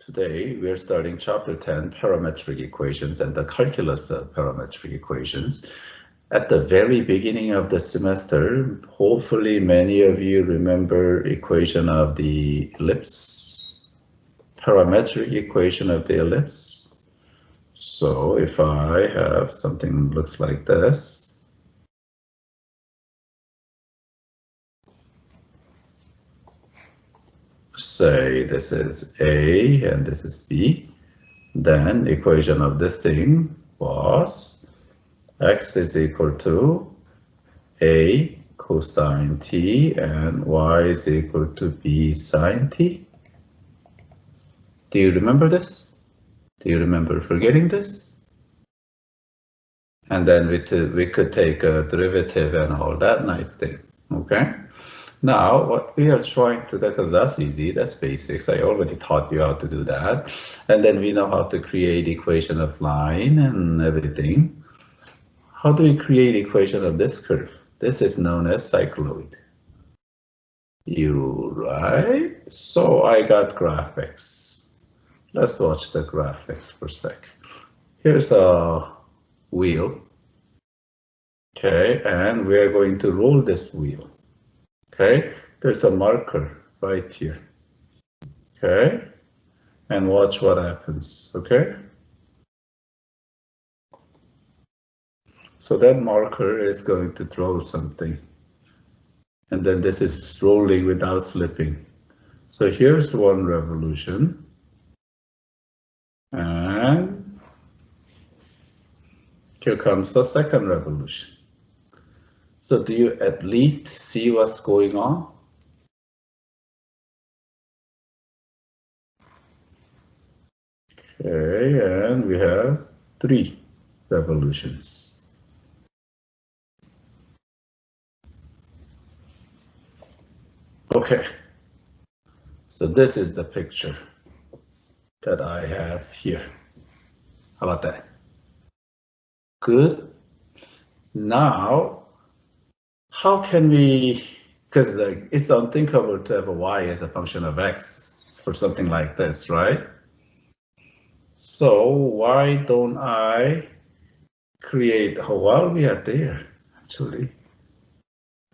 Today we are starting chapter 10, parametric equations and the calculus of parametric equations. At the very beginning of the semester, hopefully many of you remember equation of the ellipse, parametric equation of the ellipse. So if I have something that looks like this, say this is A and this is B, then equation of this thing was x is equal to A cosine t and y is equal to B sine t. Do you remember this? Do you remember forgetting this? And then we could take a derivative and all that nice thing, okay? Now, what we are trying to do, because that's easy, that's basics. I already taught you how to do that. And then we know how to create equation of line and everything. How do we create equation of this curve? This is known as cycloid. Right? So I got graphics. Let's watch the graphics for a sec. Here's a wheel. Okay, and we are going to roll this wheel. Okay, there's a marker right here. Okay, and watch what happens. Okay, so that marker is going to throw something, and then this is rolling without slipping. So here's one revolution, and here comes the second revolution. So do you at least see what's going on? Okay, and we have 3 revolutions. Okay, so this is the picture that I have here. How about that? Good. Now, how can we, because it's unthinkable to have a y as a function of x for something like this, right? So why don't I create, while we are there, actually,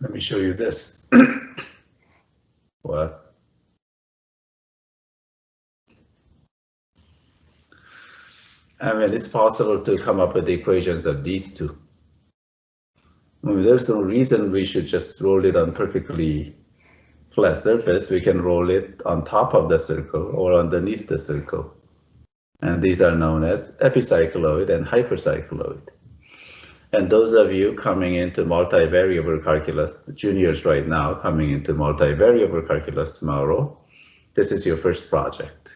let me show you this. What? I mean, it's possible to come up with the equations of these two. I mean, there's no reason we should just roll it on perfectly flat surface. We can roll it on top of the circle or underneath the circle. And these are known as epicycloid and hypercycloid. And those of you coming into multivariable calculus, juniors right now coming into multivariable calculus tomorrow, this is your first project.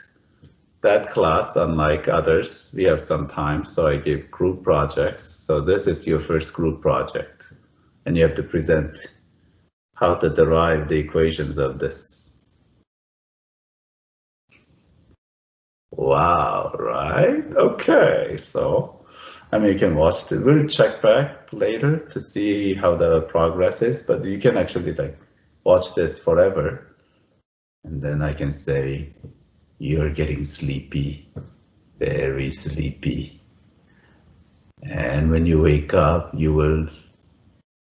That class, unlike others, we have some time, so I give group projects. So this is your first group project. And you have to present how to derive the equations of this. Wow, right? Okay, so, I mean, you can watch it. We'll check back later to see how the progress is, but you can actually like watch this forever. And then I can say, you're getting sleepy, very sleepy. And when you wake up, you will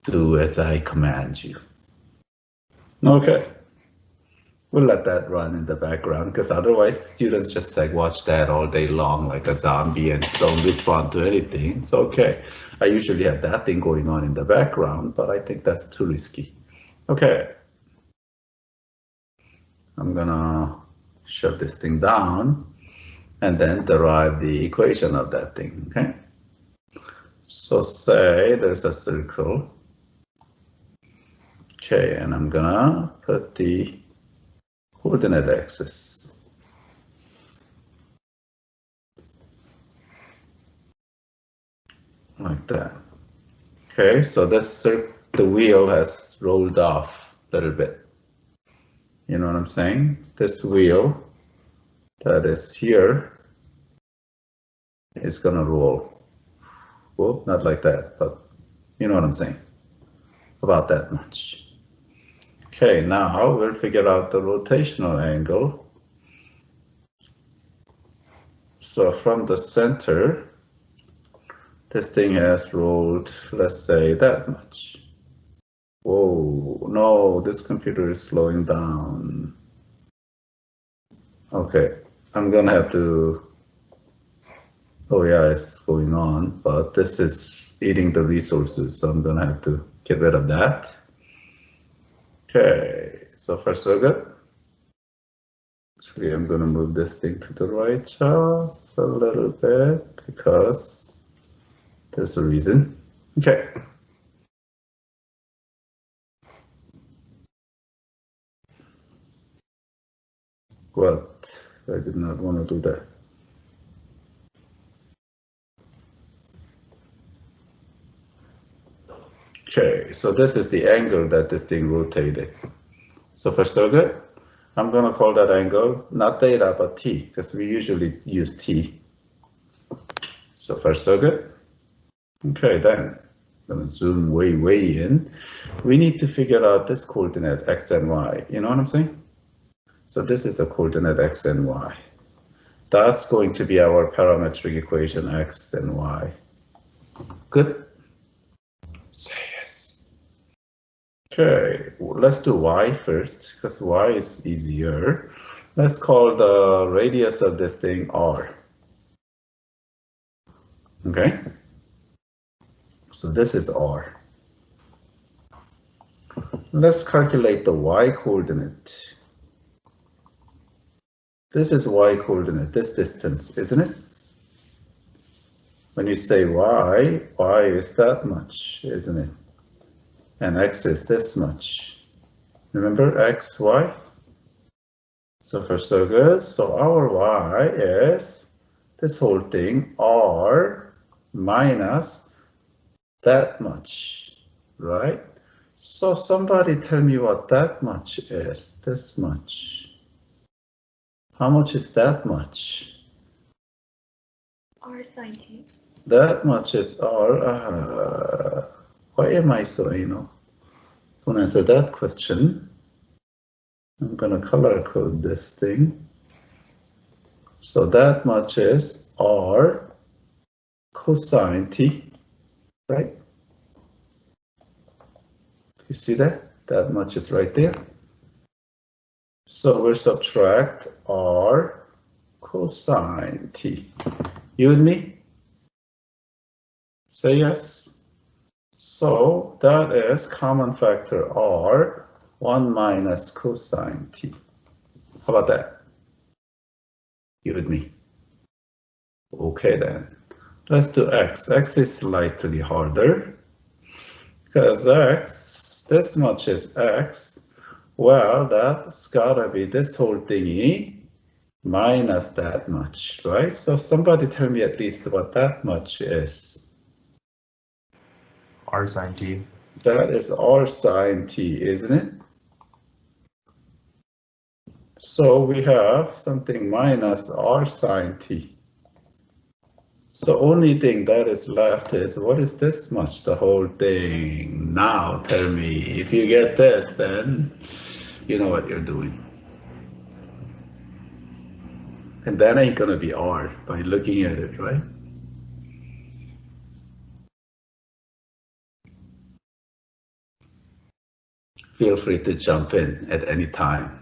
do as I command you. Okay, we'll let that run in the background because otherwise students just like watch that all day long like a zombie and don't respond to anything. It's okay. I usually have that thing going on in the background, but I think that's too risky. Okay, I'm gonna shut this thing down and then derive the equation of that thing, okay? So say there's a circle. Okay, and I'm gonna put the coordinate axis. Like that. Okay, so this the wheel has rolled off a little bit. You know what I'm saying? This wheel that is here is gonna roll. Well, not like that, but you know what I'm saying. About that much. Okay, now we'll figure out the rotational angle. So from the center, this thing has rolled, let's say, that much. Whoa, no, this computer is slowing down. Okay, I'm gonna have to, oh yeah, it's going on, but this is eating the resources, so I'm gonna have to get rid of that. Okay, so first we're good. Actually, I'm gonna move this thing to the right just a little bit because there's a reason. Okay. What? I did not want to do that. Okay, so this is the angle that this thing rotated. So first we're good. I'm going to call that angle not theta but t, because we usually use t. So first circuit. Okay, then I'm going to zoom way in. We need to figure out this coordinate x and y. You know what I'm saying? So this is a coordinate x and y. That's going to be our parametric equation x and y. Good? Say yes. Okay, let's do y first, because y is easier. Let's call the radius of this thing r. Okay? So this is r. Let's calculate the y coordinate. This is y coordinate, this distance, isn't it? When you say y, y is that much, isn't it? And x is this much. Remember x, y? So for so good, so our y is this whole thing, r minus that much, right? So somebody tell me what that much is, this much. How much is that much? R sine t. That much is r. Why am I so anal? Don't answer that question. I'm gonna color code this thing. So that much is r cosine t, right? You see that? That much is right there. So we'll subtract r cosine t. You with me? Say yes. So that is common factor r, 1 minus cosine t. How about that? You with me? Okay then. Let's do x. X is slightly harder. Because x, this much is x. Well, that's gotta be this whole thingy minus that much, right? So somebody tell me at least what that much is. R sine t. That is r sine t, isn't it? So we have something minus r sine t. So only thing that is left is, what is this much, the whole thing? Now tell me, if you get this, then you know what you're doing. And that ain't gonna be r by looking at it, right? Feel free to jump in at any time.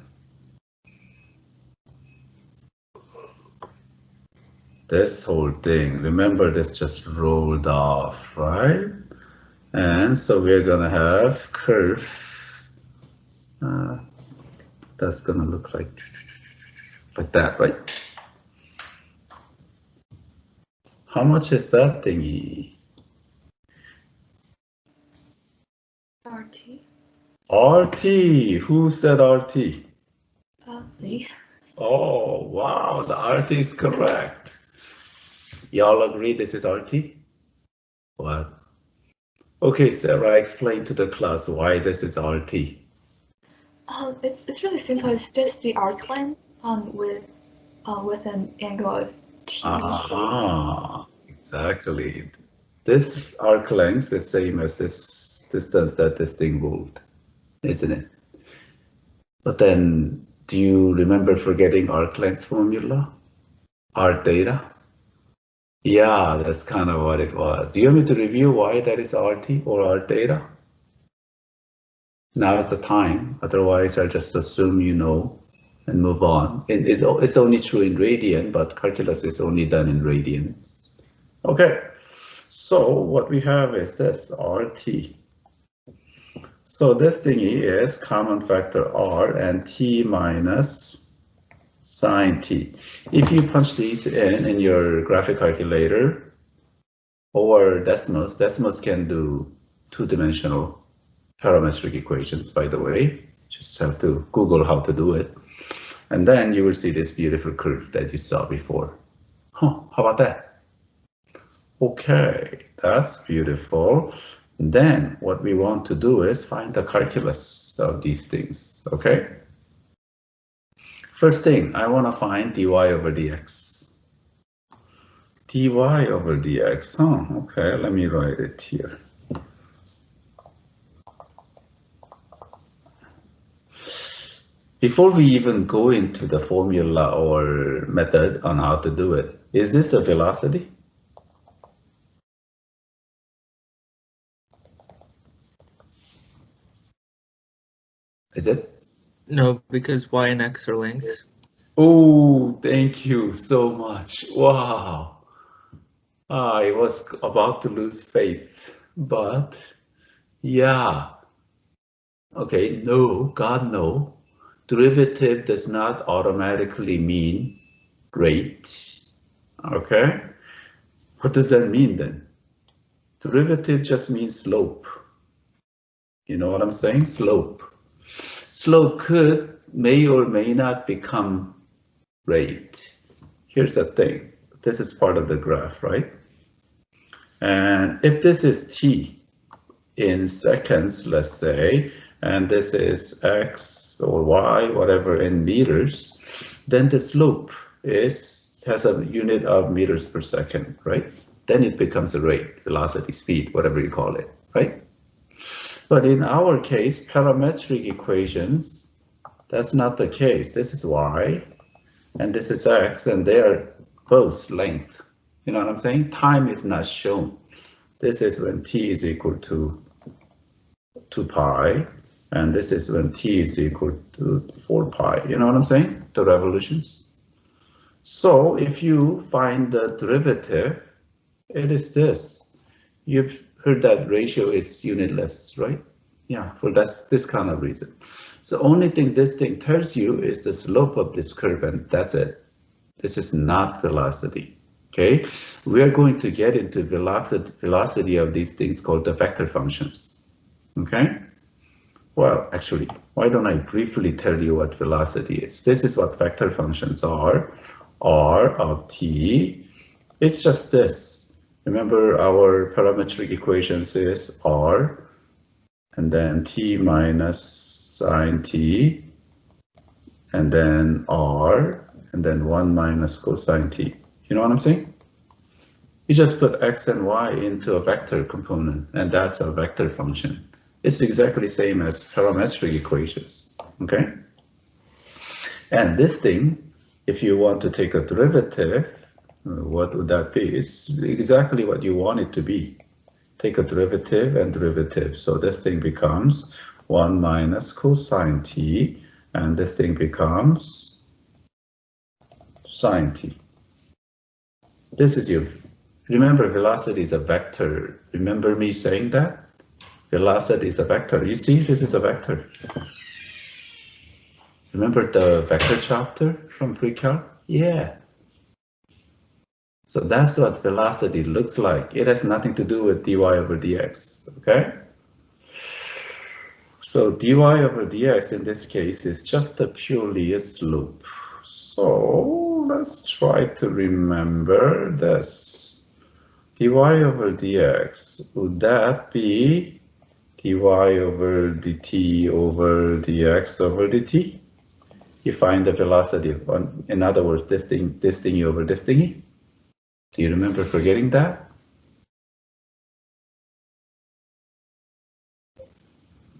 This whole thing, remember this just rolled off, right? And so we're gonna have curve. That's gonna look like that, right? How much is that thingy? RT. RT, who said RT? Me. Oh, wow, the RT is correct. Y'all agree this is RT? What? Okay, Sarah, explain to the class why this is RT. It's really simple. It's just the arc length with an angle of t. Exactly. This arc length is the same as this distance that this thing moved, isn't it? But then, do you remember forgetting arc length formula? R theta? Yeah, that's kind of what it was. You want me to review why that is RT or R theta? Now is the time. Otherwise, I'll just assume you know and move on. It's only true in radian, but calculus is only done in radians. Okay, so what we have is this RT. So this thingy is common factor R and T minus sine T. If you punch these in your graphic calculator or Desmos can do two-dimensional parametric equations, by the way. Just have to Google how to do it. And then you will see this beautiful curve that you saw before. Huh, how about that? Okay, that's beautiful. Then what we want to do is find the calculus of these things, okay? First thing, I want to find dy over dx. dy over dx, okay, let me write it here. Before we even go into the formula or method on how to do it, is this a velocity? Is it? No, because y and x are lengths. Oh, thank you so much. Wow. I was about to lose faith, but yeah. Okay, no, God, no. Derivative does not automatically mean rate. Okay? What does that mean then? Derivative just means slope. You know what I'm saying? Slope. Slope may or may not become rate. Here's the thing. This is part of the graph, right? And if this is t in seconds, let's say, and this is x or y, whatever, in meters, then the slope has a unit of meters per second, right? Then it becomes a rate, velocity, speed, whatever you call it, right? But in our case, parametric equations, that's not the case. This is y, and this is x, and they are both length. You know what I'm saying? Time is not shown. This is when t is equal to 2 pi, and this is when t is equal to 4 pi. You know what I'm saying? The revolutions. So if you find the derivative, it is this. You've heard that ratio is unitless, right? Yeah, for this kind of reason. So only thing this thing tells you is the slope of this curve, and that's it. This is not velocity. Okay, we are going to get into velocity of these things called the vector functions. Okay, well, actually, why don't I briefly tell you what velocity is? This is what vector functions are. R of t, it's just this. Remember our parametric equations is R and then t minus sine t and then R and then 1 minus cosine t. You know what I'm saying? You just put x and y into a vector component, and that's a vector function. It's exactly the same as parametric equations, okay? And this thing, if you want to take a derivative, what would that be? It's exactly what you want it to be. Take a derivative and derivative. So this thing becomes 1 minus cosine t, and this thing becomes sine t. This is your, remember velocity is a vector. Remember me saying that? Velocity is a vector. You see, this is a vector. Remember the vector chapter from pre-calc? Yeah. So that's what velocity looks like. It has nothing to do with dy over dx, okay? So dy over dx in this case is just purely a slope. So let's try to remember this. Dy over dx, would that be dy over dt over dx over dt? You find the velocity on, in other words, this thingy over this thingy. Do you remember forgetting that?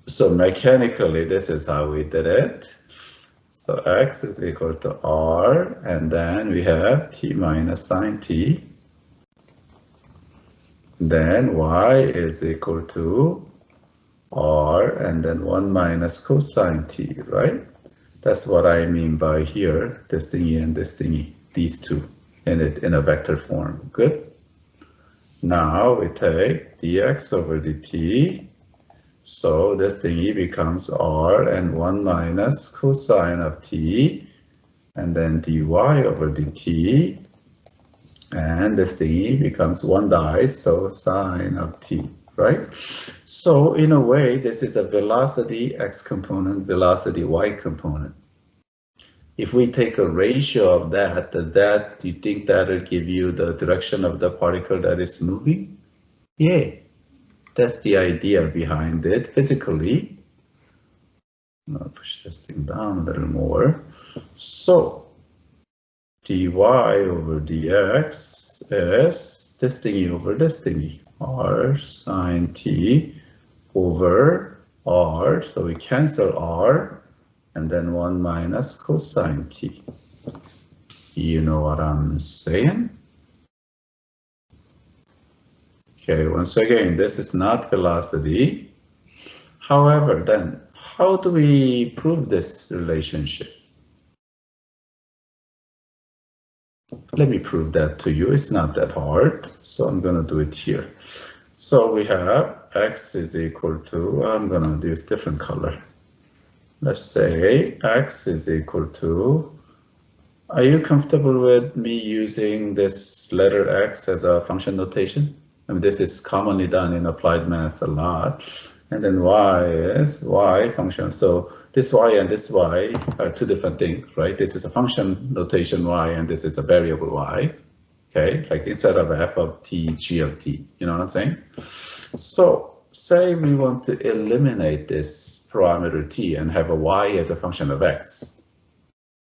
So mechanically, this is how we did it. So x is equal to r, and then we have t minus sine t, then y is equal to r and then 1 minus cosine t, right? That's what I mean by here, this thingy and this thingy, these two in a vector form. Good. Now we take dx over dt. So this thingy becomes r and 1 minus cosine of t, and then dy over dt, and this thingy becomes 1 dies, so sine of t, right? So in a way, this is a velocity x component, velocity y component. If we take a ratio of that, do you think that'll give you the direction of the particle that is moving? Yeah. That's the idea behind it physically. I'll push this thing down a little more. So dy over dx is this thingy over this thingy, r sine t over r, so we cancel r, and then 1 minus cosine t. You know what I'm saying? Okay, once again, this is not velocity. However, then, how do we prove this relationship? Let me prove that to you. It's not that hard, so I'm going to do it here. So we have x is equal to, I'm going to use different color. Let's say x is equal to, are you comfortable with me using this letter x as a function notation? I mean, this is commonly done in applied math a lot. And then y is y function. So this y and this y are two different things, right? This is a function notation y, and this is a variable y. Okay, like instead of f of t, g of t. You know what I'm saying? So say we want to eliminate this parameter t and have a y as a function of x.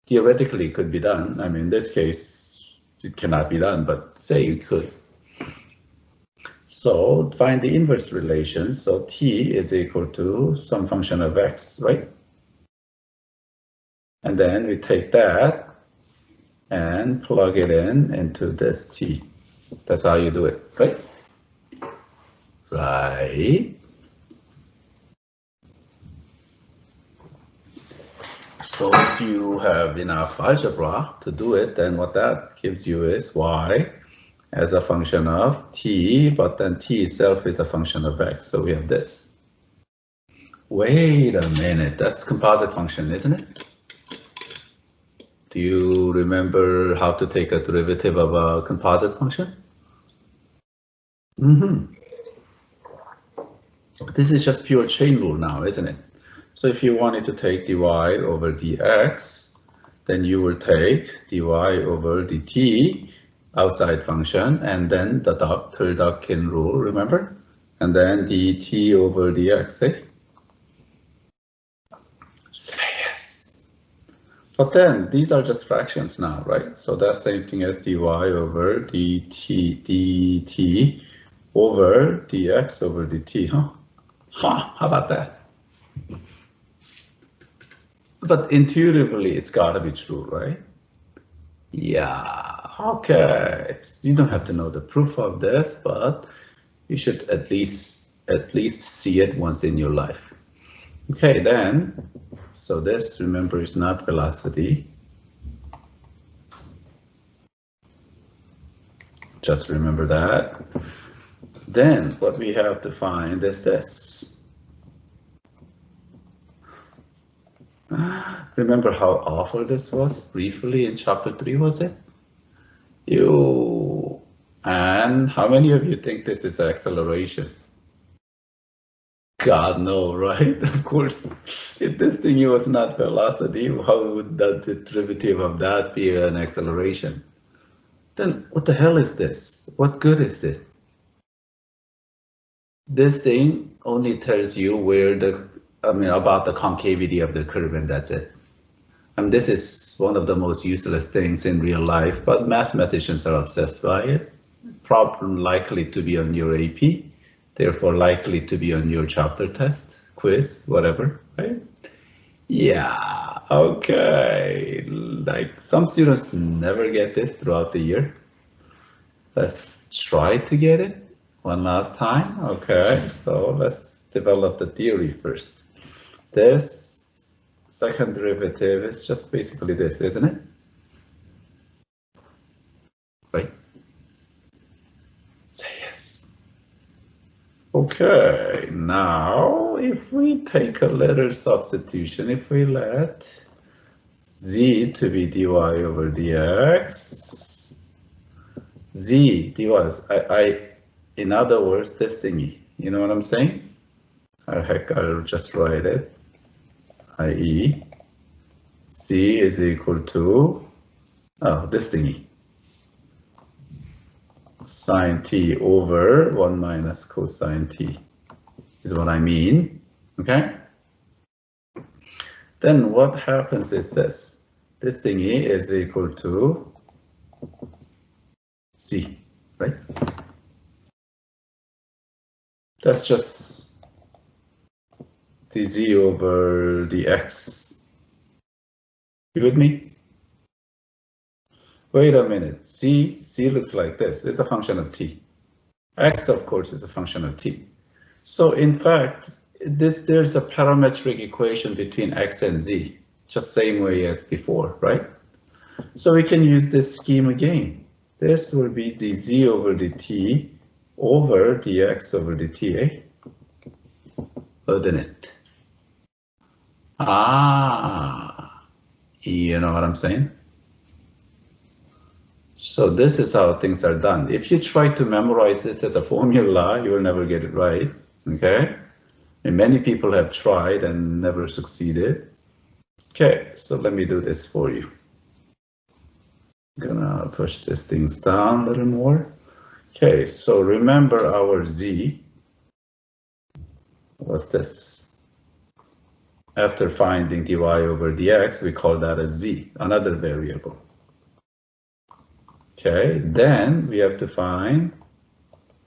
Theoretically, it could be done. I mean, in this case, it cannot be done, but say you could. So find the inverse relation. So t is equal to some function of x, right? And then we take that and plug it into this t. That's how you do it, right? Right. So if you have enough algebra to do it, then what that gives you is y as a function of t, but then t itself is a function of x. So we have this. Wait a minute, that's composite function, isn't it? Do you remember how to take a derivative of a composite function? This is just pure chain rule now, isn't it? So if you wanted to take dy over dx, then you will take dy over dt, outside function, and then the Dr. rule, remember? And then dt over dx, eh? Yes. But then these are just fractions now, right? So that's same thing as dy over dt over dx over dt, huh? How about that? But intuitively, it's gotta be true, right? Yeah, okay. You don't have to know the proof of this, but you should at least see it once in your life. Okay, then, so this, remember, is not velocity. Just remember that. Then what we have to find is this. Remember how awful this was briefly in chapter 3, was it? And how many of you think this is acceleration? God, no, right? Of course, if this thing was not velocity, how would the derivative of that be an acceleration? Then what the hell is this? What good is it? This thing only tells you where about the concavity of the curve, and that's it. And this is one of the most useless things in real life, but mathematicians are obsessed by it. Problem likely to be on your AP, therefore likely to be on your chapter test, quiz, whatever, right? Yeah, okay. Like some students never get this throughout the year. Let's try to get it. One last time. Okay, so let's develop the theory first. This second derivative is just basically this, isn't it? Right? Say yes. Okay, now if we take a letter substitution, if we let z to be dy over dx, z dy, in other words, this thingy, you know what I'm saying? Heck, I'll just write it, i.e. z is equal to, this thingy, sine t over 1 minus cosine t is what I mean, okay? Then what happens is this thingy is equal to c, right? That's just dz over dx. You with me? Wait a minute, c looks like this. It's a function of t. X, of course, is a function of t. So in fact, there's a parametric equation between x and z, just same way as before, right? So we can use this scheme again. This will be dz over dt over dx over dt, eh? Isn't it? You know what I'm saying? So this is how things are done. If you try to memorize this as a formula, you will never get it right, okay? And many people have tried and never succeeded. Okay, so let me do this for you. I'm gonna push these things down a little more. Okay, so remember our z. What's this? After finding dy over dx, we call that a z, another variable. Okay, then we have to find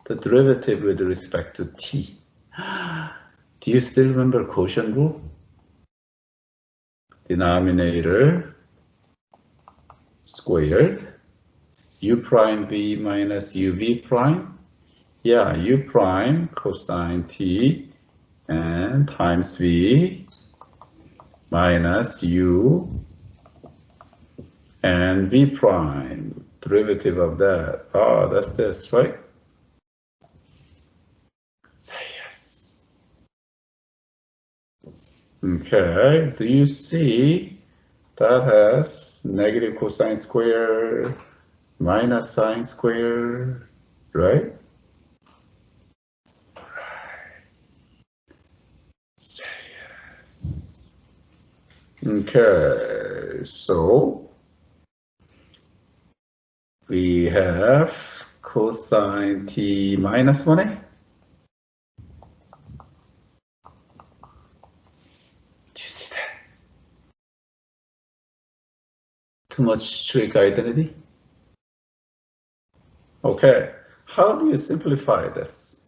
the derivative with respect to t. Do you still remember quotient rule? Denominator squared u prime v minus uv prime. Yeah, u prime cosine t and times v minus u and v prime. Derivative of that. Oh, that's this, right? Say yes. Okay, do you see that has negative cosine square minus sine square, right? Say yes. Okay, so we have cosine t minus 1, eh? Do you see that? Too much trig identity? Okay, how do you simplify this?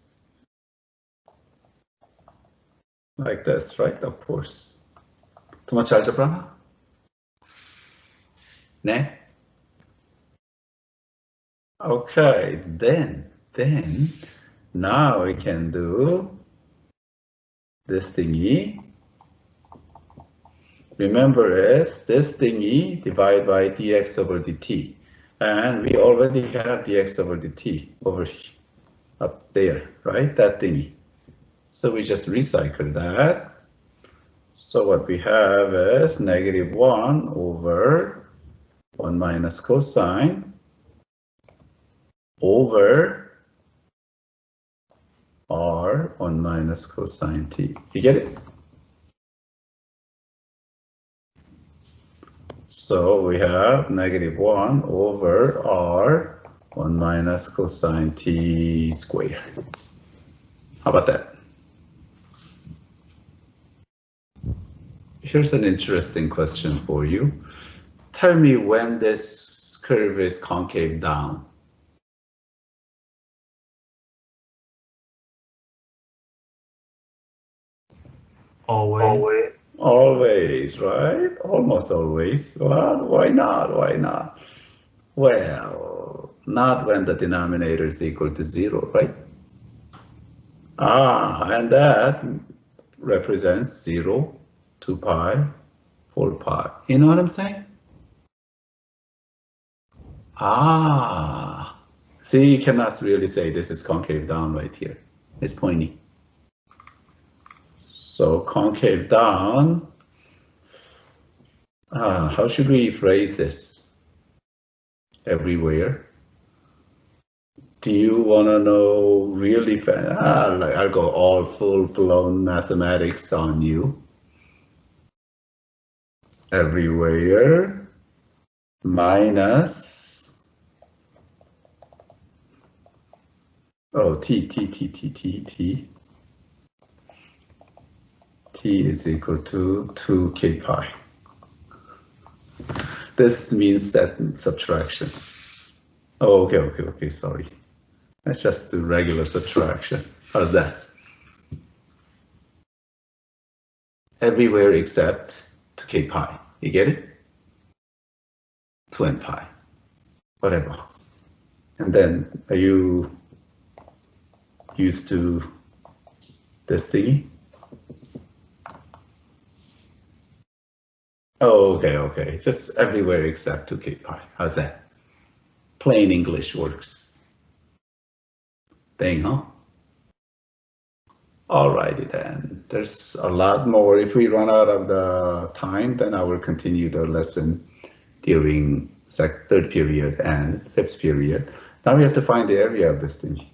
Like this, right? Of course. Too much algebra? Ne? Okay, then now we can do this thingy. Remember, is this thingy divided by dx over dt, and we already have dx over dt over up there, right? That thingy. So we just recycle that. So what we have is negative 1 over 1 minus cosine over r 1 minus cosine t. You get it? So we have negative 1 over r 1 minus cosine t squared. How about that? Here's an interesting question for you. Tell me when this curve is concave down. Always. Always, right? Almost always. Well, why not? Why not? Well, not when the denominator is equal to 0, right? And that represents 0, 2 pi, 4 pi. You know what I'm saying? See, you cannot really say this is concave down right here. It's pointy. So concave down, how should we phrase this? Everywhere. Do you want to know really fast? I'll go all full-blown mathematics on you. Everywhere minus t is equal to 2k pi. This means set subtraction. Oh, okay, sorry. Let's just do regular subtraction. How's that? Everywhere except 2k pi. You get it? 2n pi. Whatever. And then, are you used to this thingy? Oh, okay. Just everywhere except 2k pi. How's that? Plain English works. Thing, huh? Alrighty then. There's a lot more. If we run out of the time, then I will continue the lesson during third period and fifth period. Now we have to find the area of this thing.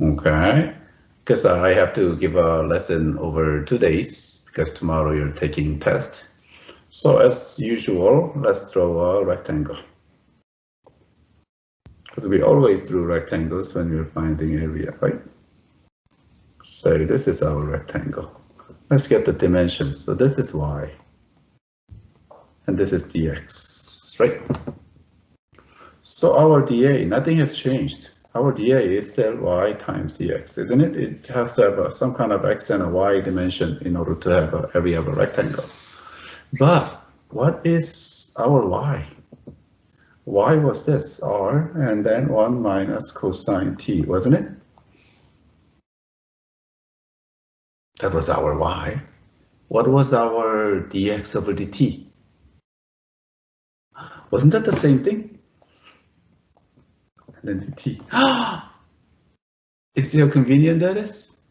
Okay. Because I have to give a lesson over 2 days because tomorrow you're taking test. So as usual, let's draw a rectangle. Because we always drew rectangles when we're finding area, right? So this is our rectangle. Let's get the dimensions. So this is y. And this is dx, right? So our dA, nothing has changed. Our dA is still y times dx, isn't it? It has to have some kind of x and a y dimension in order to have an area of a rectangle. But what is our y? Y was this, r, and then 1 minus cosine t, wasn't it? That was our y. What was our dx over dt? Wasn't that the same thing? And then dt. You see how convenient that is?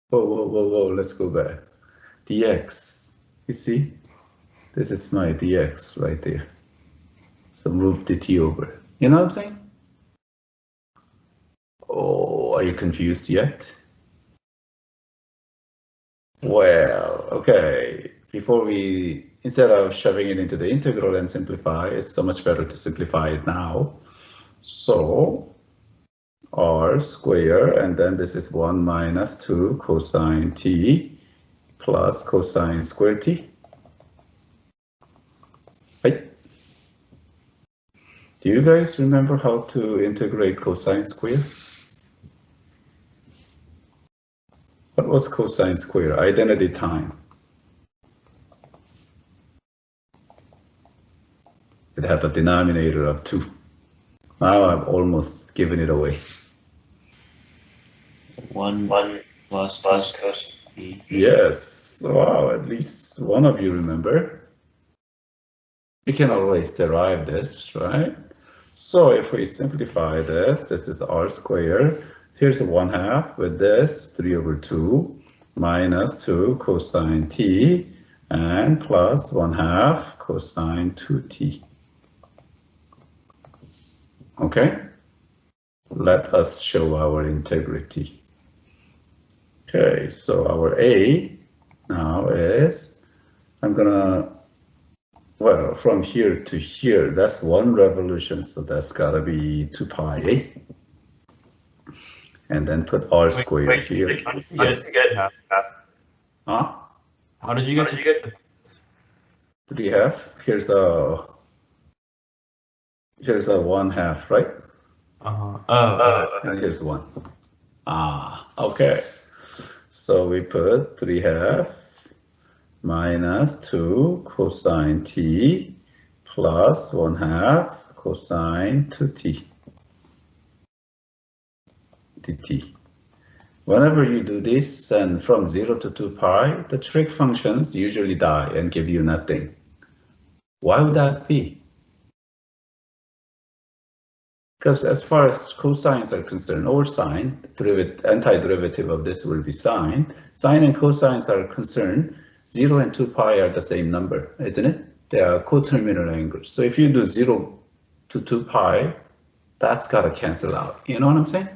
Whoa, let's go back. dx, you see? This is my dx right there. So move dt over. You know what I'm saying? Oh, are you confused yet? Well, okay. Instead of shoving it into the integral and simplify, it's so much better to simplify it now. So r square, and then this is 1 minus 2 cosine t plus cosine square t. Right? Do you guys remember how to integrate cosine square? What was cosine square? Identity time. It had a denominator of 2. Now I've almost given it away. 1 plus cosine. Yes. Wow, at least one of you remember. We can always derive this, right? So if we simplify this, this is r squared. Here's 1/2 with this 3 over 2 minus 2 cosine t and plus 1/2 cosine 2t. Okay, let us show our integrity. Okay, so our A now is, well, from here to here, that's 1 revolution, so that's gotta be 2 pi, eh? And then put r squared here. Yes. Huh? How did you get to 3/2. Here's a 1/2, right? And here's 1. Okay. So we put 3/2 minus 2 cosine t plus 1/2 cosine 2t dt. Whenever you do this, and from 0 to 2 pi, the trig functions usually die and give you nothing. Why would that be? Because as far as cosines are concerned, or sine, antiderivative of this will be sine. Sine and cosines are concerned, 0 and 2 pi are the same number, isn't it? They are coterminal angles. So if you do 0 to 2 pi, that's got to cancel out. You know what I'm saying?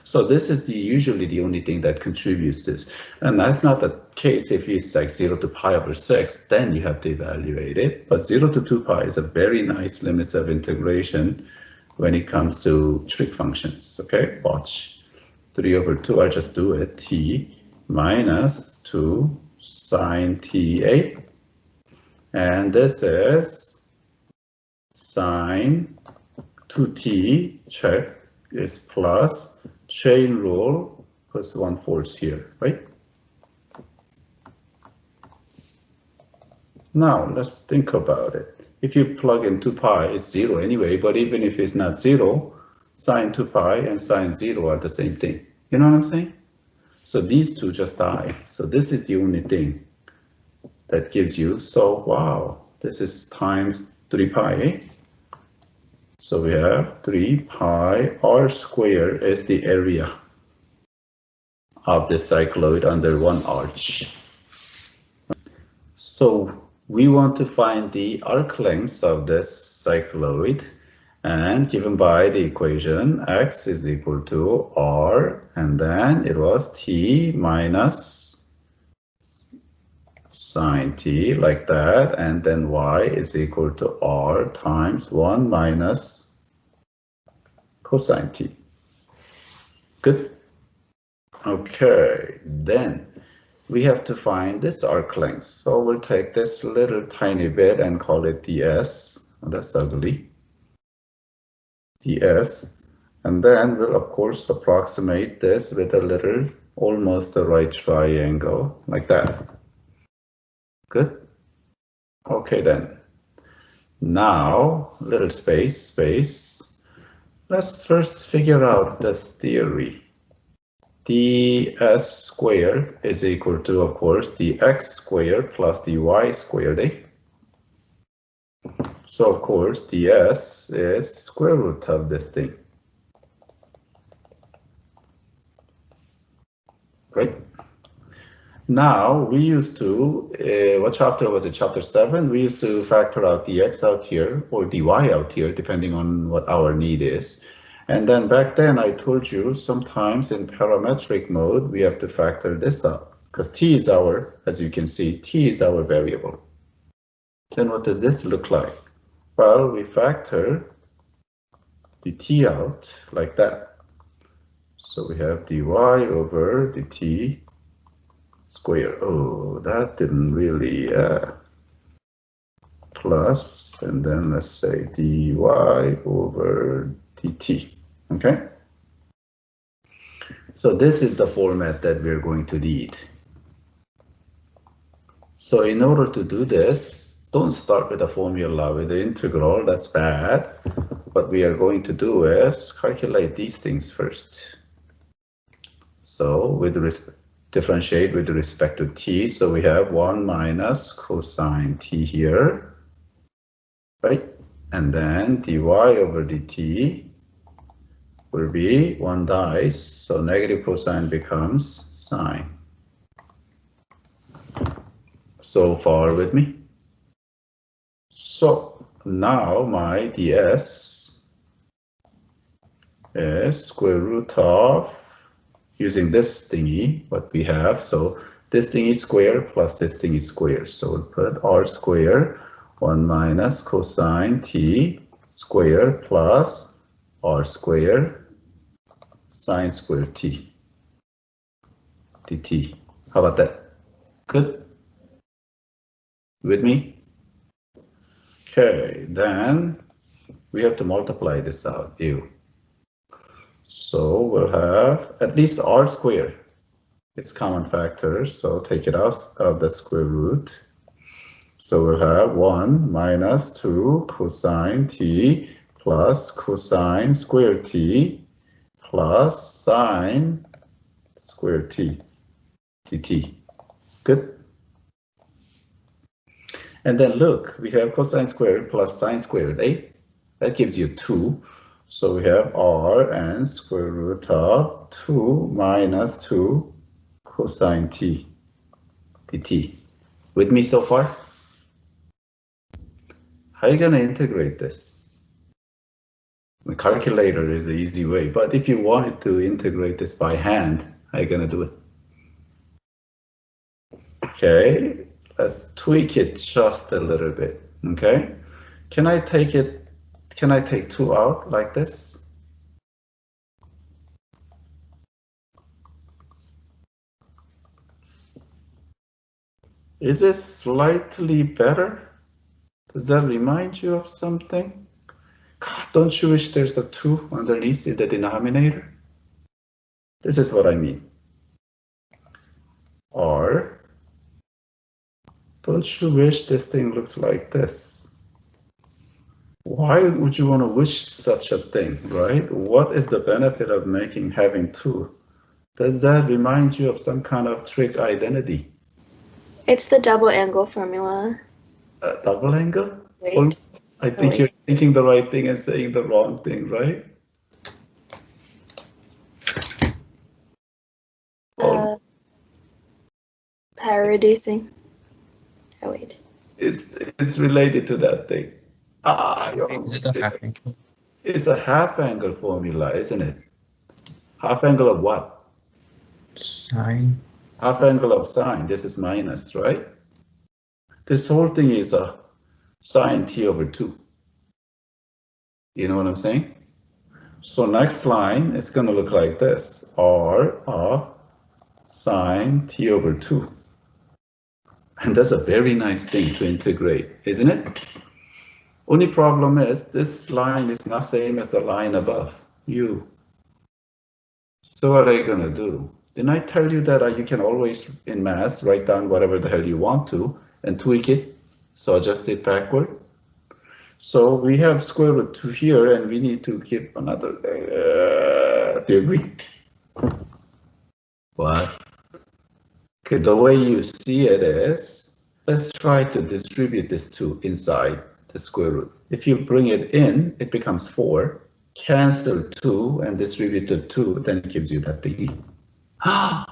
So this is usually the only thing that contributes this. And that's not the case if it's like 0 to pi over 6, then you have to evaluate it. But 0 to 2 pi is a very nice limits of integration when it comes to trig functions. Okay, watch. 3 over 2, I'll just do it. T minus 2 sine ta. And this is sine 2t, check, is plus chain rule plus 1/4 here, right? Now let's think about it. If you plug in 2 pi, it's 0 anyway, but even if it's not 0, sine 2 pi and sine 0 are the same thing. You know what I'm saying? So these two just die. So this is the only thing that gives you, so wow, this is times 3 pi, eh? So we have 3 pi r squared is the area of the cycloid under one arch. So we want to find the arc length of this cycloid, and given by the equation x is equal to r, and then it was t minus sine t, like that, and then y is equal to r times 1 minus cosine t. Good? Okay, then we have to find this arc length. So we'll take this little tiny bit and call it ds. That's ugly. ds. And then we'll of course approximate this with a little, almost a right triangle, like that. Good? Okay then. Now, little space. Let's first figure out this theory. ds squared is equal to, of course, the x squared plus the y squared, eh? So, of course, ds is square root of this thing. Right? Now, we used to, what chapter was it? Chapter 7? We used to factor out the x out here, or dy out here, depending on what our need is. And then back then, I told you, sometimes in parametric mode, we have to factor this out, because t is our, as you can see, t is our variable. Then what does this look like? Well, we factor the t out like that. So we have dy over dt square. Oh, that didn't really plus, and then let's say dy over dt. Okay, so this is the format that we're going to need. So in order to do this, don't start with a formula with the integral, that's bad. What we are going to do is calculate these things first. So with differentiate with respect to t, so we have 1 minus cosine t here, right? And then dy over dt will be 1 dies, so negative cosine becomes sine. So far with me? So now my ds is square root of, using this thingy, what we have, so this thing is square plus this thing is square. So we'll put r square 1 minus cosine t square plus r square sine square t dt. How about that? Good? With me? Okay, then we have to multiply this out. Ew. So we'll have at least r squared. It's common factor, so take it out of the square root. So we'll have 1 minus 2 cosine t plus cosine square t plus sine square t dt. Good. And then look, we have cosine squared plus sine squared, eh? That gives you 2. So we have Rn square root of 2 minus 2 cosine t dt. With me so far? How are you going to integrate this? The calculator is the easy way, but if you wanted to integrate this by hand, how are you going to do it? Okay, let's tweak it just a little bit, okay? Can I take 2 out like this? Is this slightly better? Does that remind you of something? God, don't you wish there's a 2 underneath in the denominator? This is what I mean. Or, don't you wish this thing looks like this? Why would you want to wish such a thing, right? What is the benefit of having 2? Does that remind you of some kind of trick identity? It's the double angle formula. A double angle? Wait. Well, I think you're thinking the right thing and saying the wrong thing, right? Reducing. Oh wait. It's related to that thing. Is it a half angle? It's a half angle formula, isn't it? Half angle of what? Sine. Half angle of sine. This is minus, right? This whole thing is a sine t over 2. You know what I'm saying? So next line is going to look like this. R of sine t over 2. And that's a very nice thing to integrate, isn't it? Only problem is this line is not same as the line above, u. So what are you going to do? Didn't I tell you that you can always, in math, write down whatever the hell you want to and tweak it? So adjust it backward. So we have square root 2 here, and we need to keep another, do you agree? What? Okay, the way you see it is, let's try to distribute this 2 inside the square root. If you bring it in, it becomes 4. Cancel 2 and distribute the 2, then it gives you that thingy. How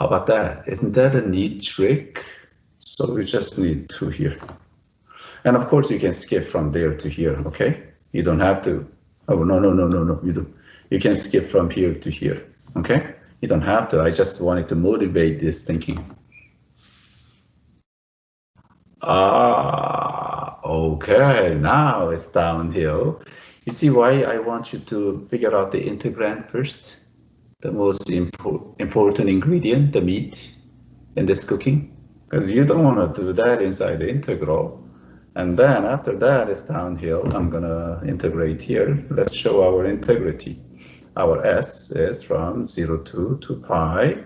about that? Isn't that a neat trick? So we just need 2 here. And of course, you can skip from there to here, okay? You don't have to. Oh, no, you do. You can skip from here to here, okay? You don't have to. I just wanted to motivate this thinking. Okay, now it's downhill. You see why I want you to figure out the integrand first? The most important ingredient, the meat in this cooking, because you don't want to do that inside the integral. And then after that, it's downhill. I'm going to integrate here. Let's show our integrity. Our s is from 0 to 2 pi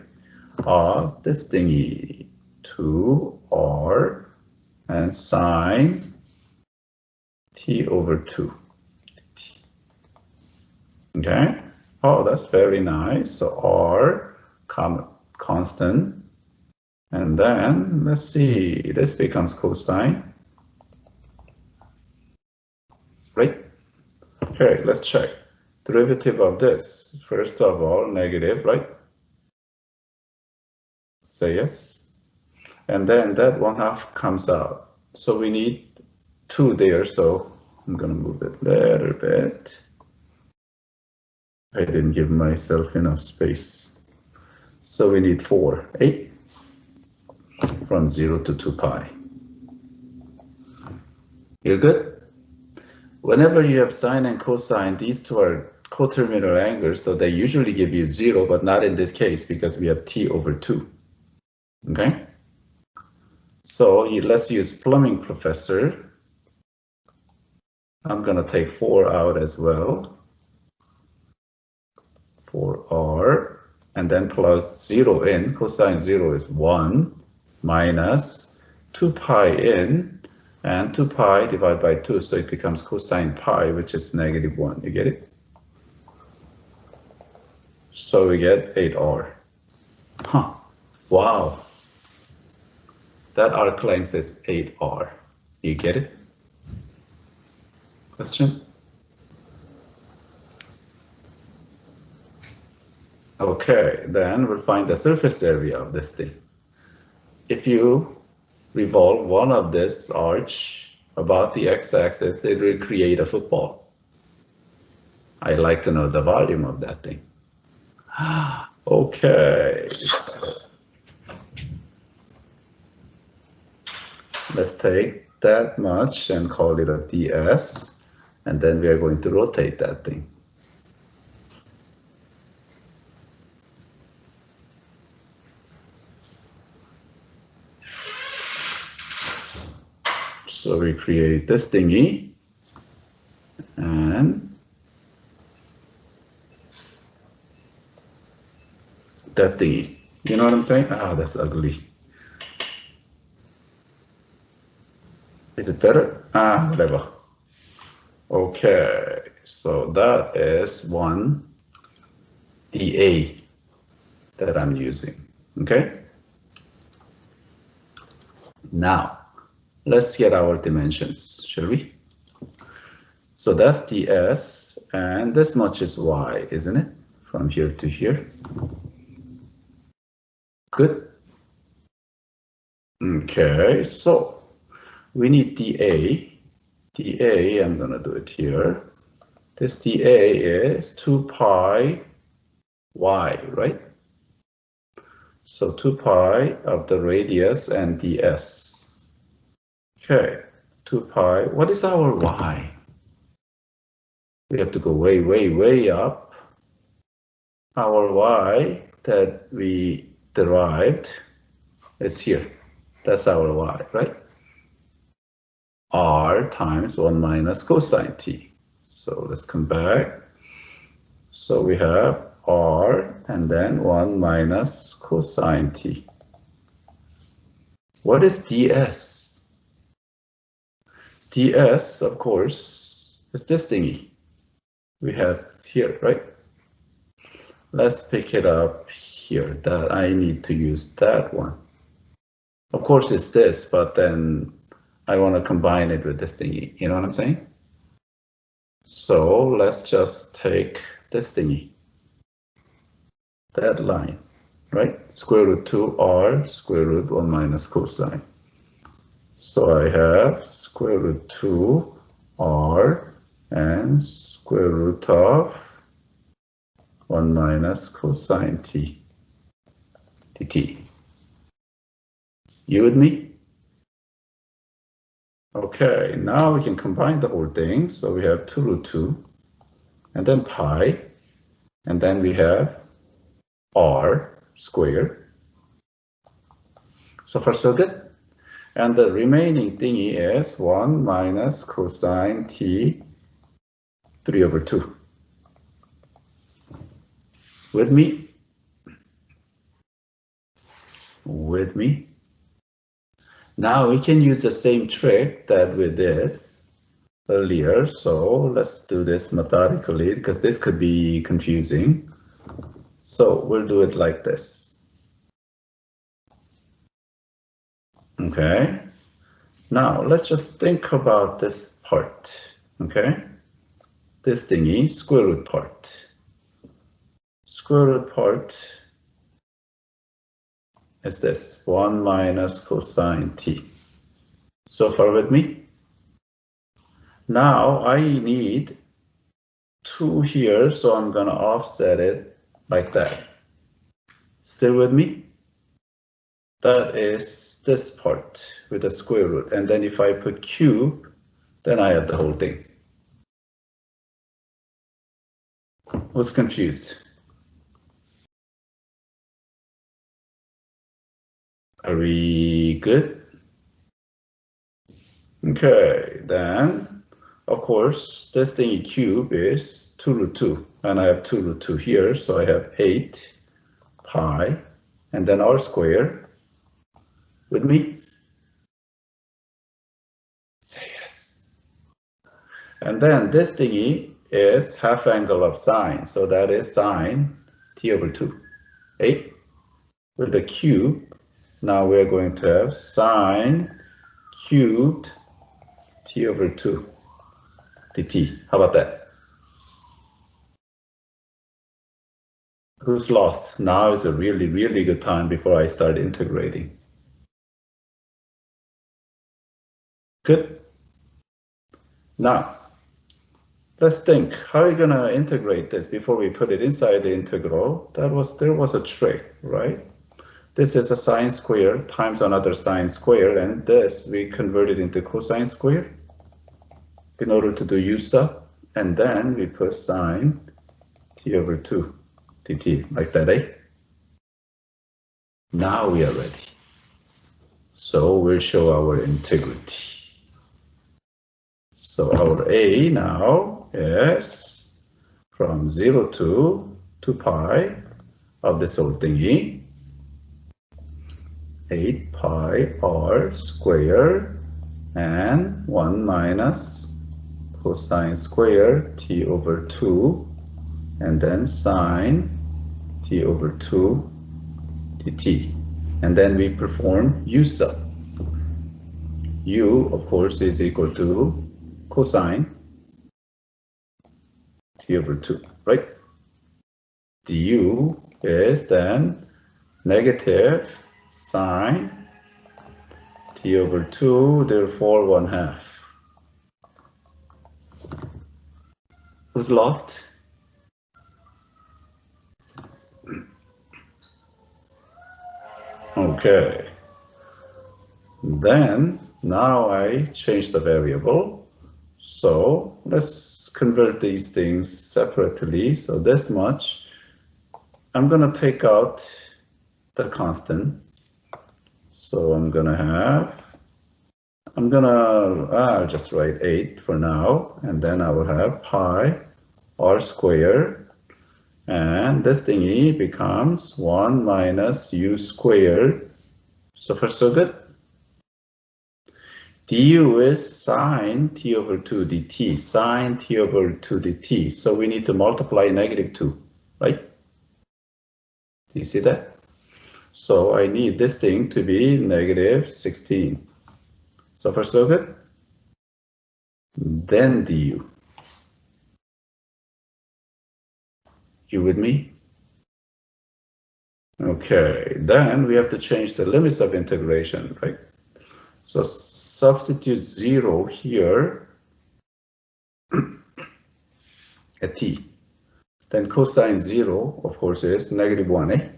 of this thingy, 2r and sine t over 2. Okay. Oh, that's very nice. So r constant. And then let's see, this becomes cosine. Right? Okay, let's check. Derivative of this, first of all, negative, right? Say yes. And then that 1/2 comes out. So we need 2 there, so I'm going to move it a little bit. I didn't give myself enough space. So we need 4, 8, from 0 to 2 pi. You're good? Whenever you have sine and cosine, these two are coterminal angles, so they usually give you 0, but not in this case because we have t over 2. Okay? So let's use plumbing, professor. I'm going to take 4 out as well. 4r, and then plug 0 in. Cosine 0 is 1 minus 2 pi in. and 2 pi divided by 2, so it becomes cosine pi, which is -1. You get it? So we get 8r. Huh. Wow. That arc length is 8r. You get it? Question? Okay, then we'll find the surface area of this thing. If you revolve one of this arch about the x-axis, it will create a football. I'd like to know the volume of that thing. Okay. Let's take that much and call it a ds, and then we are going to rotate that thing. So we create this thingy, and that thingy. You know what I'm saying? Ah, that's ugly. Is it better? Ah, whatever. Okay, so that is one dA that I'm using. Okay. Now, let's get our dimensions, shall we? So that's ds, and this much is y, isn't it? From here to here. Good. Okay, so we need dA. dA, I'm gonna do it here. This dA is 2 pi y, right? So 2 pi of the radius and ds. Okay, 2 pi. What is our y? We have to go way, way, way up. Our y that we derived is here. That's our y, right? R times 1 minus cosine t. So let's come back. So we have R and then 1 minus cosine t. What is ds? ds, of course, is this thingy we have here, right? Let's pick it up here. That I need to use that one. Of course, it's this, but then I want to combine it with this thingy. You know what I'm saying? So let's just take this thingy. That line, right? Square root 2r, square root 1 minus cosine. So I have square root 2r and square root of 1 minus cosine t dt. You with me? Okay, now we can combine the whole thing. So we have 2 root 2 and then pi, and then we have r squared. So far so good. And the remaining thingy is 1 minus cosine t 3/2. With me? With me? Now we can use the same trick that we did earlier. So let's do this methodically because this could be confusing. So we'll do it like this. Okay. Now let's just think about this part. Okay. This thingy, square root part. Square root part is this 1 minus cosine t. So far with me? Now I need 2 here, so I'm gonna offset it like that. Still with me? That is this part with the square root, and then if I put cube, then I have the whole thing. Who's confused? Are we good? Okay, then, of course, this thingy cube is 2 root 2, and I have 2 root 2 here, so I have 8 pi, and then r squared. With me? Yes. And then this thingy is half angle of sine. So that is sine t over 2. 8 with the cube. Now we're going to have sine cubed t over 2 dt. How about that? Who's lost? Now is a really, really good time before I start integrating. Good. Now, let's think. How are we going to integrate this before we put it inside the integral? There was a trick, right? This is a sine square times another sine square, and this we converted into cosine square in order to do u sub, and then we put sine t over 2 dt, like that, eh? Now we are ready. So we'll show our integrity. So our a now is from 0 to 2 pi of this whole thingy, 8 pi r square and 1 minus cosine square t over 2 and then sine t over 2 dt. And then we perform u sub. U, of course, is equal to cosine t over 2, right? Du is then negative sine t over 2, therefore 1/2. Who's lost? Okay. Then now I change the variable. So let's convert these things separately. So this much, I'm going to take out the constant. So I'll just write 8 for now, and then I will have pi r squared, and this thingy becomes 1 minus u squared. So far so good. Du is sine t over 2 dt, sine t over 2 dt. So we need to multiply -2, right? Do you see that? So I need this thing to be -16. So far so good. Then du. You with me? Okay, then we have to change the limits of integration, right? So substitute 0 here at t. Then cosine 0, of course, is -1, eh?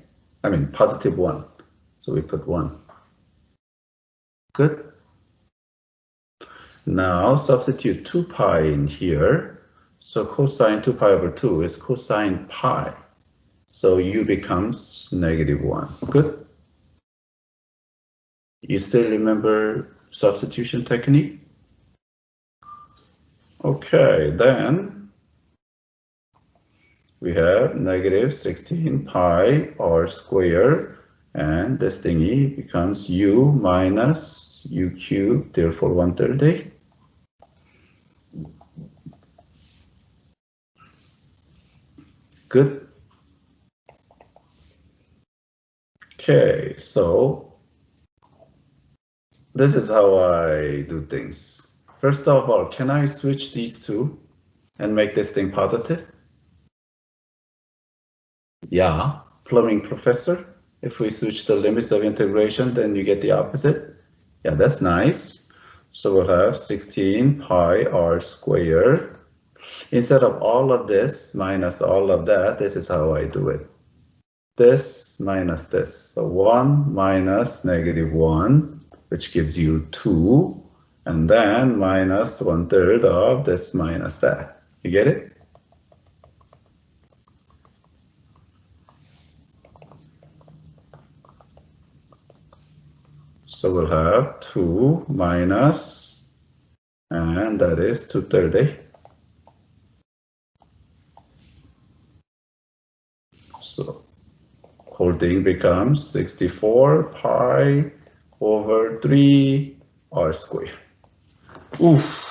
I mean +1. So we put 1. Good. Now substitute 2 pi in here. So cosine 2 pi over 2 is cosine pi. So u becomes -1. Good. You still remember substitution technique? Okay, then we have -16 pi r squared, and this thingy becomes u minus u cubed, therefore 1/3. Good. Okay, so this is how I do things. First of all, can I switch these two and make this thing positive? Yeah, plumbing professor. If we switch the limits of integration, then you get the opposite. Yeah, that's nice. So we'll have 16 pi r squared. Instead of all of this minus all of that, this is how I do it. This minus this. So 1 minus -1, which gives you 2, and then minus 1/3 of this minus that. You get it? So we'll have 2 minus, and that is 2/3. So whole thing becomes 64 pi over 3 r squared. Oof.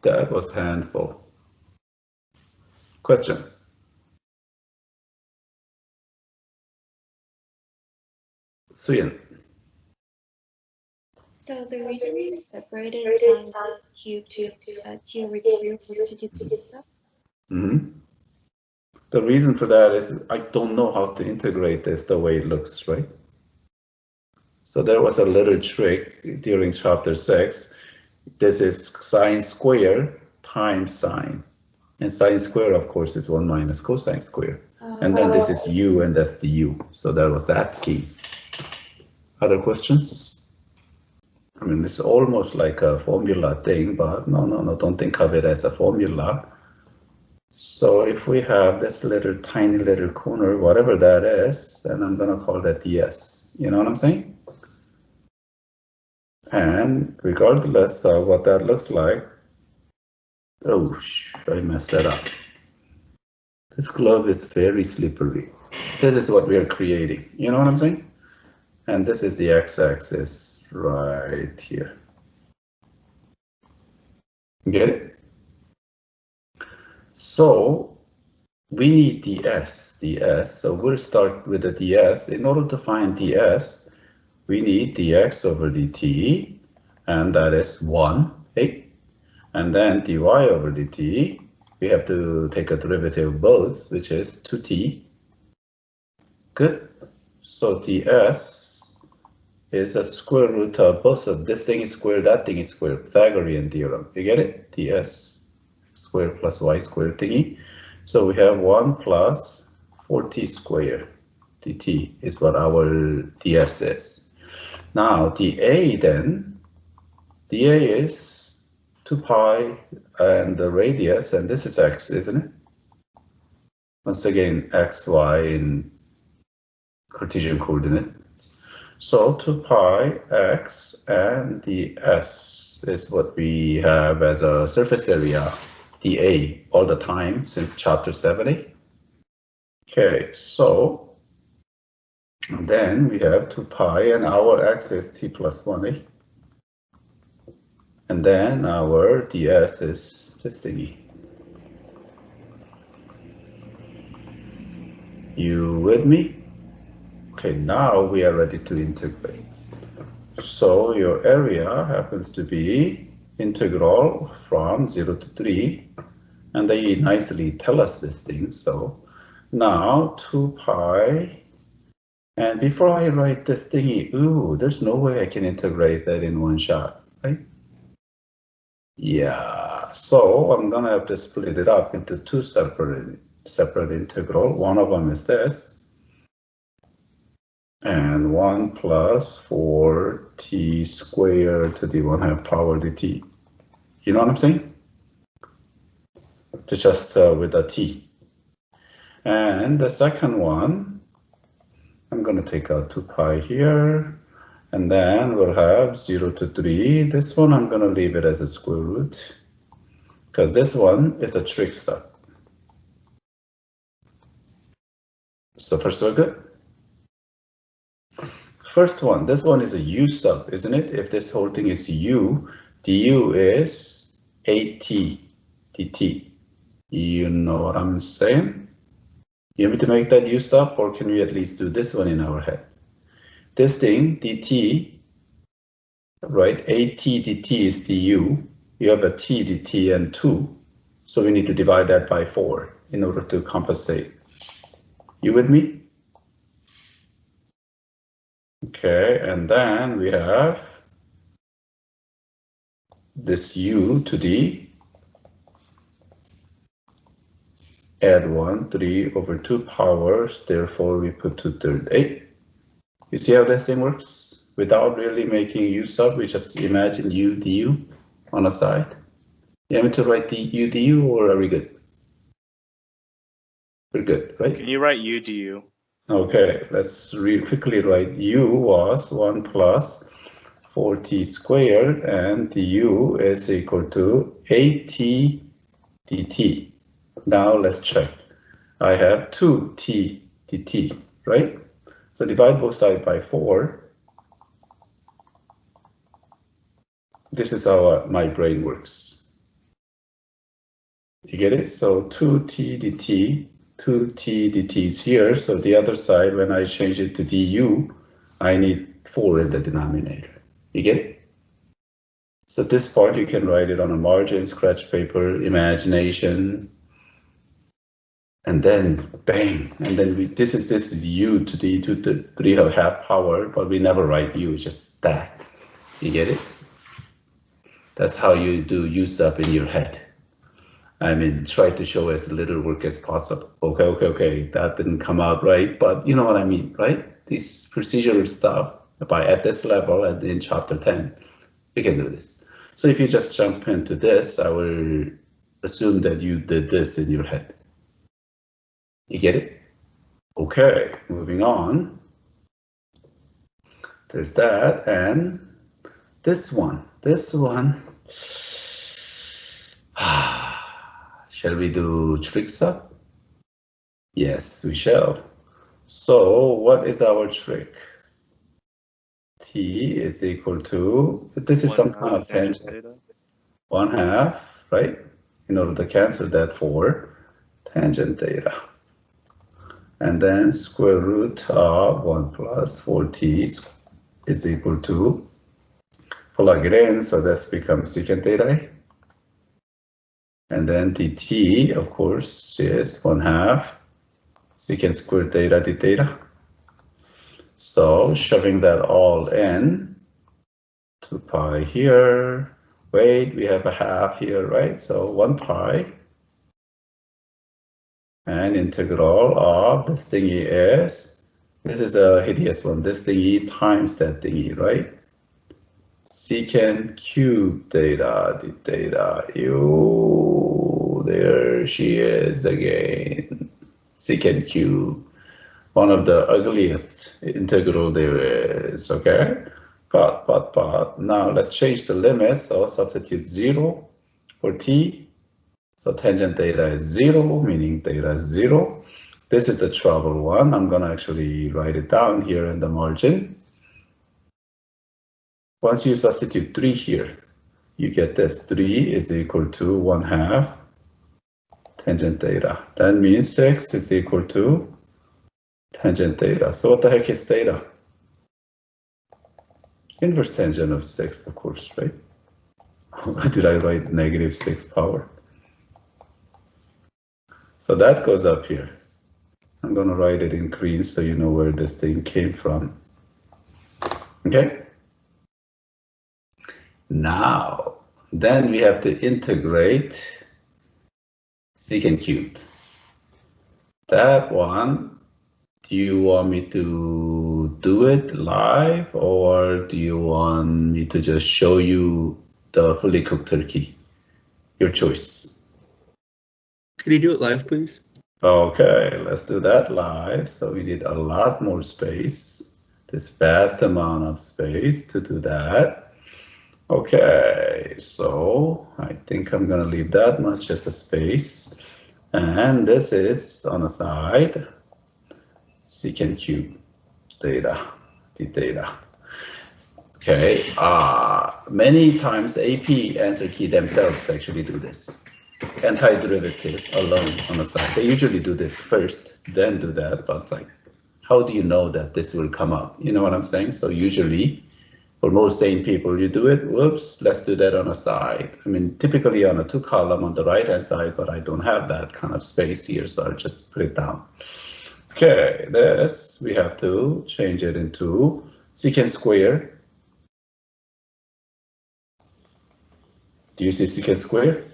That was handful. Questions? Suyin. So the reason you separated sine cube to t over 2 was to do stuff? The reason for that is I don't know how to integrate this the way it looks, right? So there was a little trick during chapter 6. This is sine square times sine. And sine square, of course, is 1 minus cosine square. And then this is u, and that's the u. So that was that scheme. Other questions? I mean, it's almost like a formula thing, but no, don't think of it as a formula. So if we have this little tiny little corner, whatever that is, and I'm gonna call that ds. You know what I'm saying? And regardless of what that looks like, oh, I messed that up. This glove is very slippery. This is what we are creating. You know what I'm saying? And this is the x-axis right here. Get it? So we need ds. So we'll start with the ds. In order to find ds, we need dx over dt, and that is 1, okay? And then dy over dt, we have to take a derivative of both, which is 2t. Good. So ds is a square root of both of this thing is square, that thing is square, Pythagorean theorem. You get it? ds square plus y square thingy. So we have 1 plus 4t square dt is what our ds is. Now dA then, dA is 2 pi and the radius, and this is x, isn't it? Once again, x, y in Cartesian coordinates. So 2 pi x, and the s is what we have as a surface area, dA, all the time since chapter 7a. Okay, so then we have 2 pi, and our x is t plus 1a. And then our ds is this thingy. You with me? Okay, now we are ready to integrate. So your area happens to be integral from 0 to 3. And they nicely tell us this thing. So now 2 pi. And before I write this thingy, ooh, there's no way I can integrate that in one shot, right? Yeah, so I'm gonna have to split it up into two separate integral. One of them is this, and 1 plus 4t squared to the 1/2 power dt. You know what I'm saying? To just with a t. And the second one, I'm going to take out 2 pi here, and then we'll have 0 to 3. This one I'm going to leave it as a square root, because this one is a trig sub. So far so good. First one, this one is a u sub, isn't it? If this whole thing is u, du is 8t dt. You know what I'm saying? You want me to make that u sub, or can we at least do this one in our head? This thing, dt, right, 8t dt is du. You have a t dt and 2, so we need to divide that by 4 in order to compensate. You with me? Okay, and then we have this u to d, add 1, 3 over 2 powers, therefore we put 2/3, 8. You see how this thing works? Without really making u sub, we just imagine u du on a side. You want me to write the u du, or are we good? We're good, right? Can you write u du? Okay, let's quickly write u was 1 plus 4t squared, and du is equal to 8t dt. Now let's check. I have 2t dt, right? So divide both sides by 4. This is how my brain works. You get it? So 2t dt, 2t dt is here. So the other side, when I change it to du, I need 4 in the denominator. You get it? So this part you can write it on a margin, scratch paper, imagination, and then bang, and then this is u to the 2 to 3½ power, but we never write u, just stack. You get it? That's how you do u sub in your head. I mean, try to show as little work as possible. Okay, that didn't come out right, but you know what I mean, right? This procedural stuff, at this level and in chapter 10, you can do this. So if you just jump into this, I will assume that you did this in your head. You get it? Okay, moving on. There's that, and this one. Shall we do trig sub? Yes, we shall. So what is our trick? T is equal to, this is some kind of tangent. 1/2, right? In order to cancel that for tangent theta. And then square root of 1 plus 4t is equal to, plug it in, so this becomes secant theta. And then dt, of course, is 1/2 secant squared theta d theta. So shoving that all in, 2 pi here. Wait, we have a half here, right? So 1 pi. And integral of this thingy is, this is a hideous one, this thingy times that thingy, right? Secant cube theta d theta. There she is again. Secant cube. One of the ugliest integral there is, okay? But. Now let's change the limits. So substitute 0 for t. So tangent theta is 0, meaning theta is 0. This is a trouble one. I'm gonna actually write it down here in the margin. Once you substitute 3 here, you get this. 3 is equal to 1/2 tangent theta. That means 6 is equal to tangent theta. So what the heck is theta? Inverse tangent of 6, of course, right? Why did I write -6 power? So that goes up here. I'm gonna write it in green so you know where this thing came from. Okay? Now, then we have to integrate secant cubed. That one, do you want me to do it live or do you want me to just show you the fully cooked turkey? Your choice. Could you do it live, please? Okay, let's do that live. So we need a lot more space, this vast amount of space to do that. Okay, so I think I'm gonna leave that much as a space. And this is on the side, secant cube theta, d theta. Okay, many times AP answer key themselves actually do this. Antiderivative alone on the side. They usually do this first, then do that, but it's like, how do you know that this will come up? You know what I'm saying? So usually, for most sane people, you do it, whoops, let's do that on a side. I mean, typically on a 2 column on the right hand side, but I don't have that kind of space here, so I'll just put it down. Okay, this, we have to change it into secant square. Do you see secant square?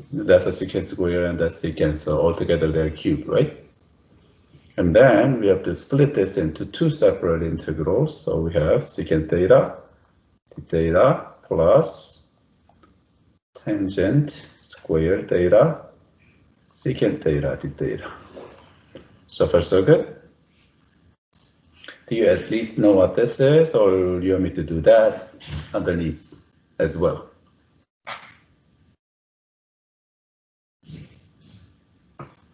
That's a secant square and that's secant, so altogether they're cubed, right? And then we have to split this into 2 separate integrals. So we have secant theta, d theta plus tangent square theta, secant theta, d theta. So far so good? Do you at least know what this is, or do you want me to do that underneath as well?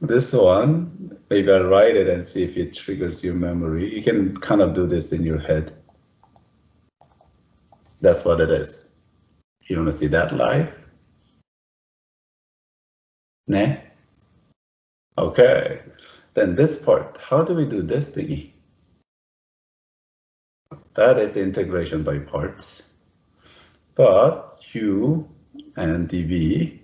This one Maybe I'll write it and see if it triggers your memory. You can kind of do this in your head. That's what it is. You want to see that live? Nah? Okay. Then this part, how do we do this thingy? That is integration by parts. But U and dV,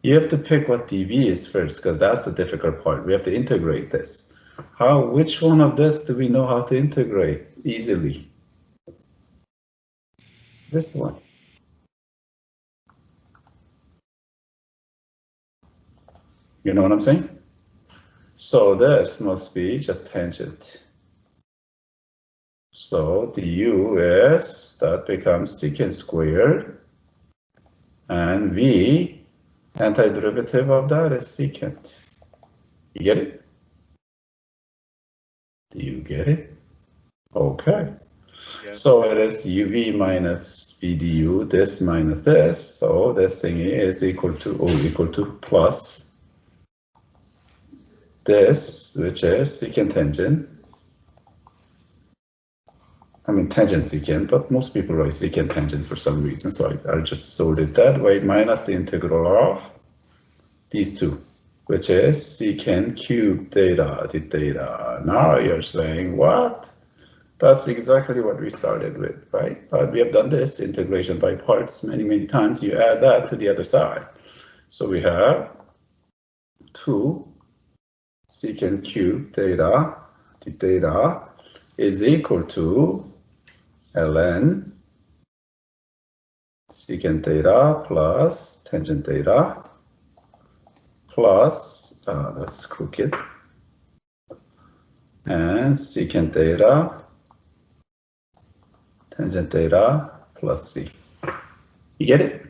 you have to pick what dV is first, because that's the difficult part. We have to integrate this. Which one of this do we know how to integrate easily? This one. You know what I'm saying? So this must be just tangent. So du is, that becomes secant squared, and V, antiderivative of that is secant. You get it? Do you get it? Okay. Yeah. So it is uv minus v du, this minus this, so this thing is equal to plus this, which is secant tangent. I mean tangent secant, but most people write secant tangent for some reason, so I'll just sort it that way, minus the integral of these two, which is secant cubed theta d theta. Now you're saying, what? That's exactly what we started with, right? But we have done this integration by parts many times. You add that to the other side. So we have 2 secant cubed theta d theta is equal to ln secant theta plus tangent theta plus, that's crooked, and secant theta tangent theta plus c. You get it?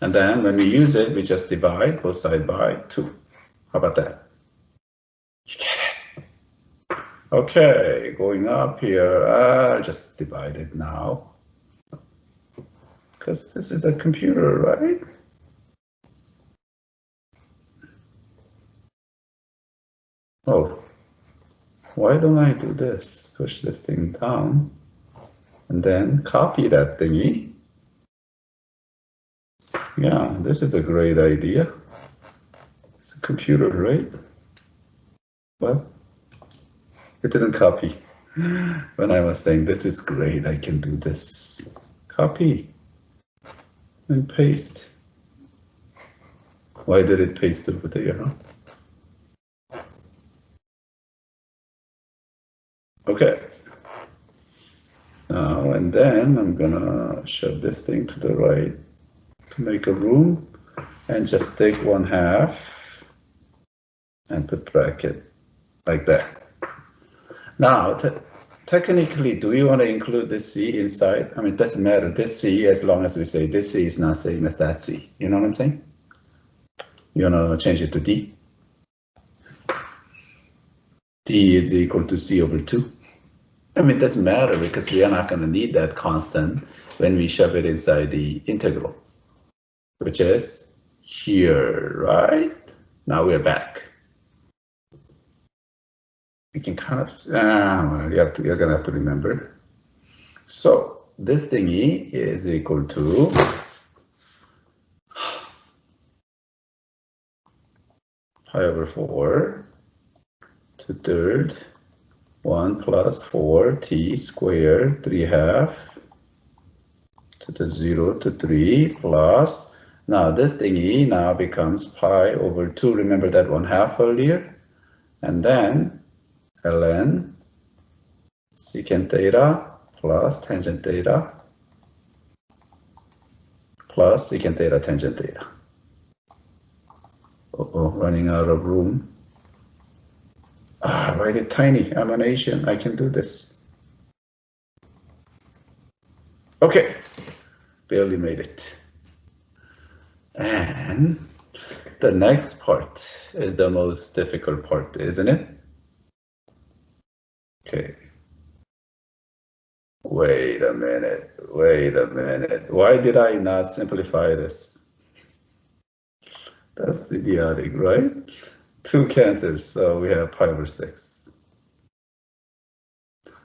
And then when we use it, we just divide both sides by 2. How about that? You get it? Okay, going up here, I'll just divide it now. Because this is a computer, right? Oh, why don't I do this? Push this thing down and then copy that thingy. Yeah, this is a great idea. It's a computer, right? Well, it didn't copy. When I was saying this is great, I can do this. Copy and paste. Why did it paste over there, huh? Okay. Now and then I'm gonna shove this thing to the right to make a room and just take 1/2 and put bracket like that. Now, technically, do we want to include this C inside? I mean, it doesn't matter, this C, as long as we say this C is not same as that C. You know what I'm saying? You want to change it to D? D is equal to C over 2. I mean, it doesn't matter because we are not going to need that constant when we shove it inside the integral, which is here, right? Now we're back. You can kind of, you're going to have to remember. So this thingy is equal to pi over 4 to third 1 plus 4t squared 3/2 to the 0 to 3 plus, now this thingy now becomes pi over 2, remember that 1/2 earlier, and then ln secant theta plus tangent theta plus secant theta tangent theta. Uh-oh, running out of room. Write it tiny. I'm an Asian. I can do this. Okay, barely made it. And the next part is the most difficult part, isn't it? Okay. Wait a minute. Wait a minute. Why did I not simplify this? That's idiotic, right? 2 cancels, so we have 5 over 6.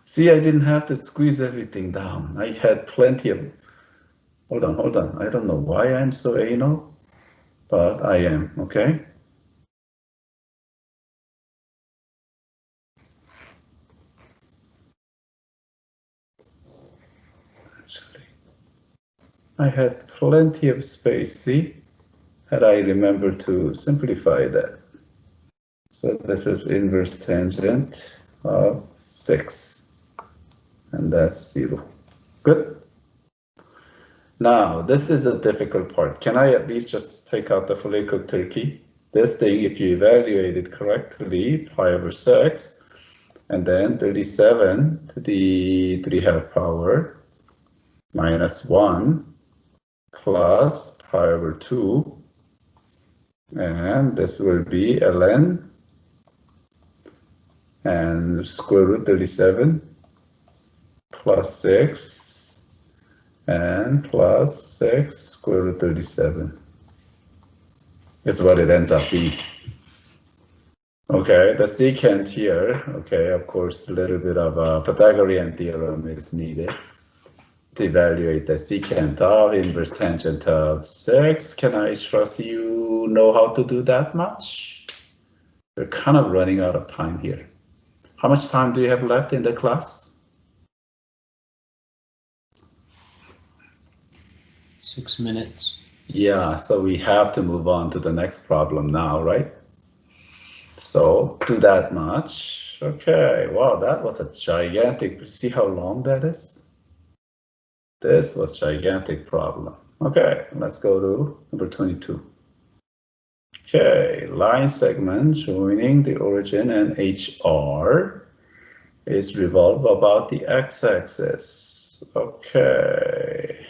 See, I didn't have to squeeze everything down. I had plenty of. Hold on. I don't know why I'm so anal, but I am, okay? Actually, I had plenty of space, see? Had I remembered to simplify that. So this is inverse tangent of 6, and that's 0. Good. Now, this is a difficult part. Can I at least just take out the fully cooked turkey? This thing, if you evaluate it correctly, 5 over 6, and then 37 to the 3/2 power minus 1 plus pi over 2, and this will be ln and square root 37 plus 6 and plus 6 square root 37 is what it ends up being. Okay, the secant here, okay, of course, a little bit of a Pythagorean theorem is needed to evaluate the secant of inverse tangent of 6. Can I trust you know how to do that much? We're kind of running out of time here. How much time do you have left in the class? 6 minutes. Yeah, so we have to move on to the next problem now, right? So do that much. Okay, wow, that was a gigantic, see how long that is? This was gigantic problem. Okay, let's go to number 22. Okay, line segment joining the origin and HR is revolved about the x-axis. Okay.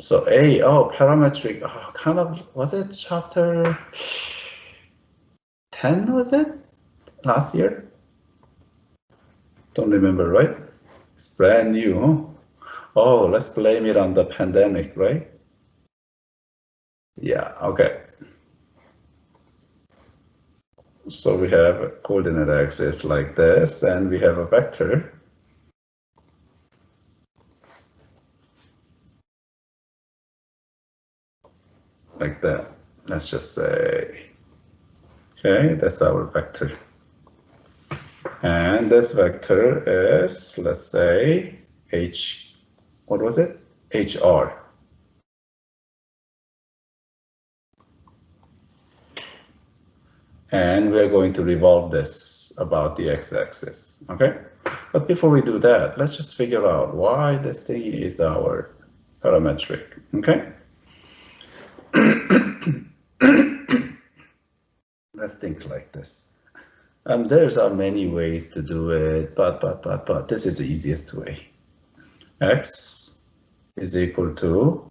So parametric, kind of, was it chapter 10, was it? Last year? Don't remember, right? It's brand new, huh? Oh, let's blame it on the pandemic, right? Yeah, okay. So we have a coordinate axis like this, and we have a vector. Like that, let's just say. Okay, that's our vector. And this vector is, let's say, what was it? HR. And we're going to revolve this about the x-axis, okay? But before we do that, let's just figure out why this thing is our parametric, okay? Let's think like this. There's many ways to do it, but this is the easiest way. X is equal to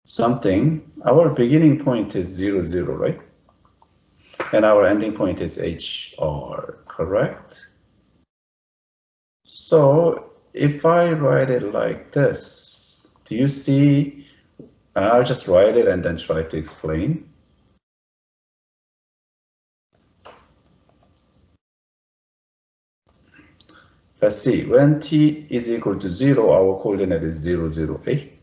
something. Our beginning point is 0, 0, right? And our ending point is HR, correct? So if I write it like this, do you see? I'll just write it and then try to explain. Let's see, when t is equal to 0, our coordinate is 0, 0, A.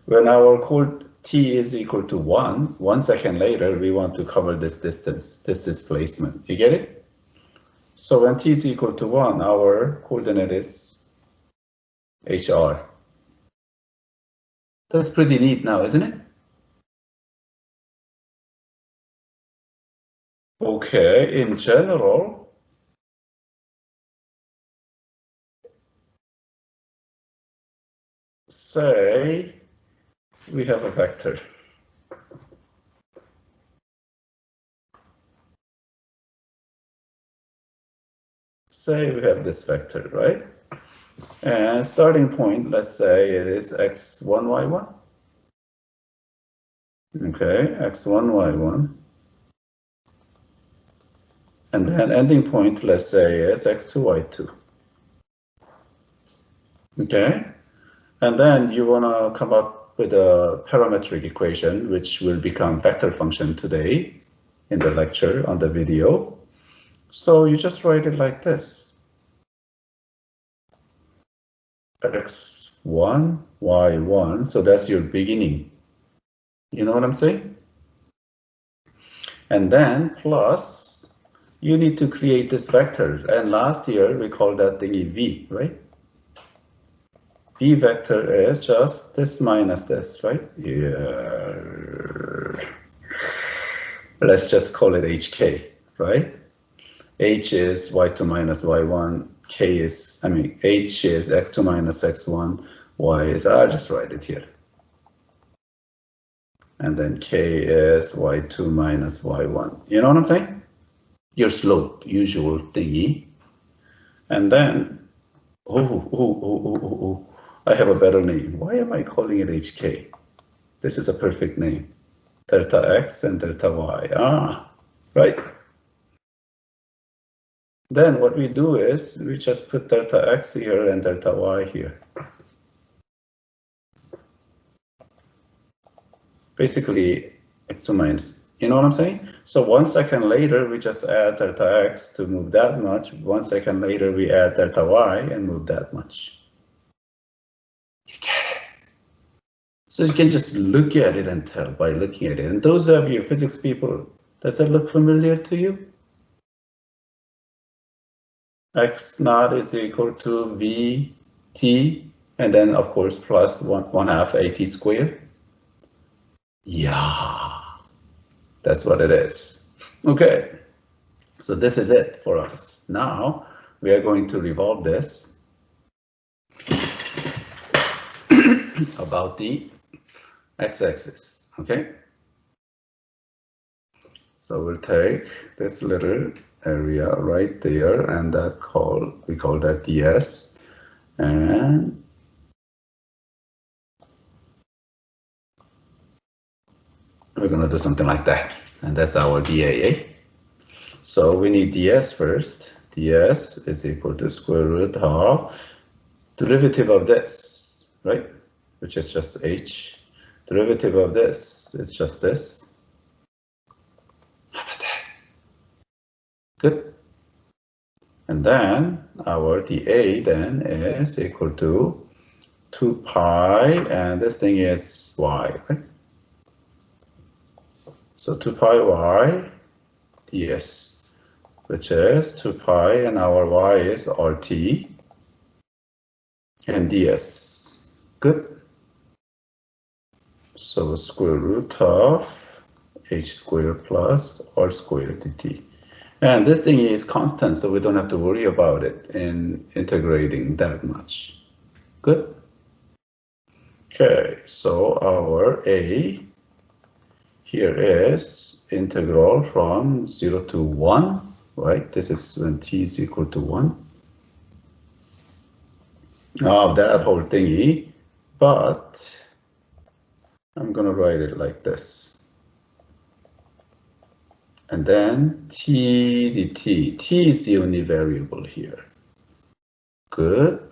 When our t is equal to 1 second later, we want to cover this distance, this displacement. You get it? So when t is equal to 1, our coordinate is HR. That's pretty neat now, isn't it? Okay, in general, say we have a vector. Say we have this vector, right? And starting point, let's say it is x1, y1. Okay, x1, y1. And then ending point, let's say is x2, y2. Okay, and then you want to come up with a parametric equation, which will become vector function today in the lecture on the video. So you just write it like this. X1, Y1, so that's your beginning. You know what I'm saying? And then plus, you need to create this vector. And last year we called that thingy V, right? V vector is just this minus this, right? Yeah. Let's just call it HK, right? H is Y2 minus Y1, K is, H is X2 minus X1, Y is, I'll just write it here. And then K is Y2 minus Y1. You know what I'm saying? Your slope, usual thingy. And then, I have a better name. Why am I calling it HK? This is a perfect name. Delta X and delta Y. Ah, right. Then what we do is we just put delta X here and delta Y here. Basically, X2 minus, you know what I'm saying? So 1 second later, we just add delta X to move that much. 1 second later, we add delta Y and move that much. You get it? So you can just look at it and tell by looking at it. And those of you physics people, does that look familiar to you? X naught is equal to VT, and then of course plus 1/2 AT squared. Yeah, that's what it is. Okay, so this is it for us. Now we are going to revolve this about the x-axis, okay? So we'll take this little area right there, and we call that ds, and we're going to do something like that, and that's our dA. So we need ds first. ds is equal to square root of derivative of this, right, which is just h. Derivative of this is just this. How about that? Good. And then our dA then is equal to 2 pi, and this thing is y, right? So 2 pi y ds, which is 2 pi, and our y is RT, and ds. Good. So square root of h squared plus r squared dt. And this thing is constant, so we don't have to worry about it in integrating that much. Good. Okay, so our A here is integral from 0 to 1, right? This is when t is equal to 1. Now that whole thingy, but I'm gonna write it like this. And then t dt. T is the only variable here. Good.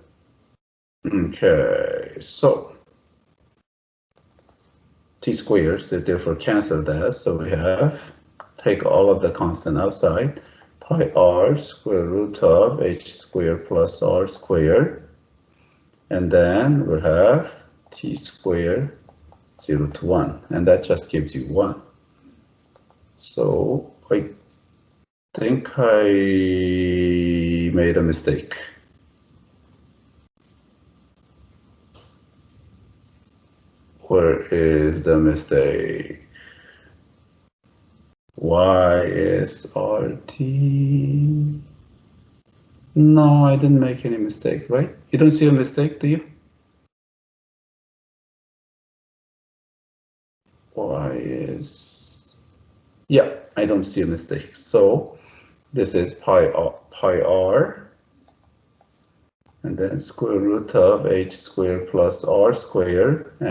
Okay, so t squared, so therefore cancel that. So we have, take all of the constant outside, pi r square root of h squared plus r squared. And then we'll have t squared 0 to 1. And that just gives you 1. So I think I made a mistake. Where is the mistake? Y is RT. No, I didn't make any mistake, right? You don't see a mistake, do you? Y is... Yeah, I don't see a mistake. So this is pi r, and then square root of h squared plus r squared.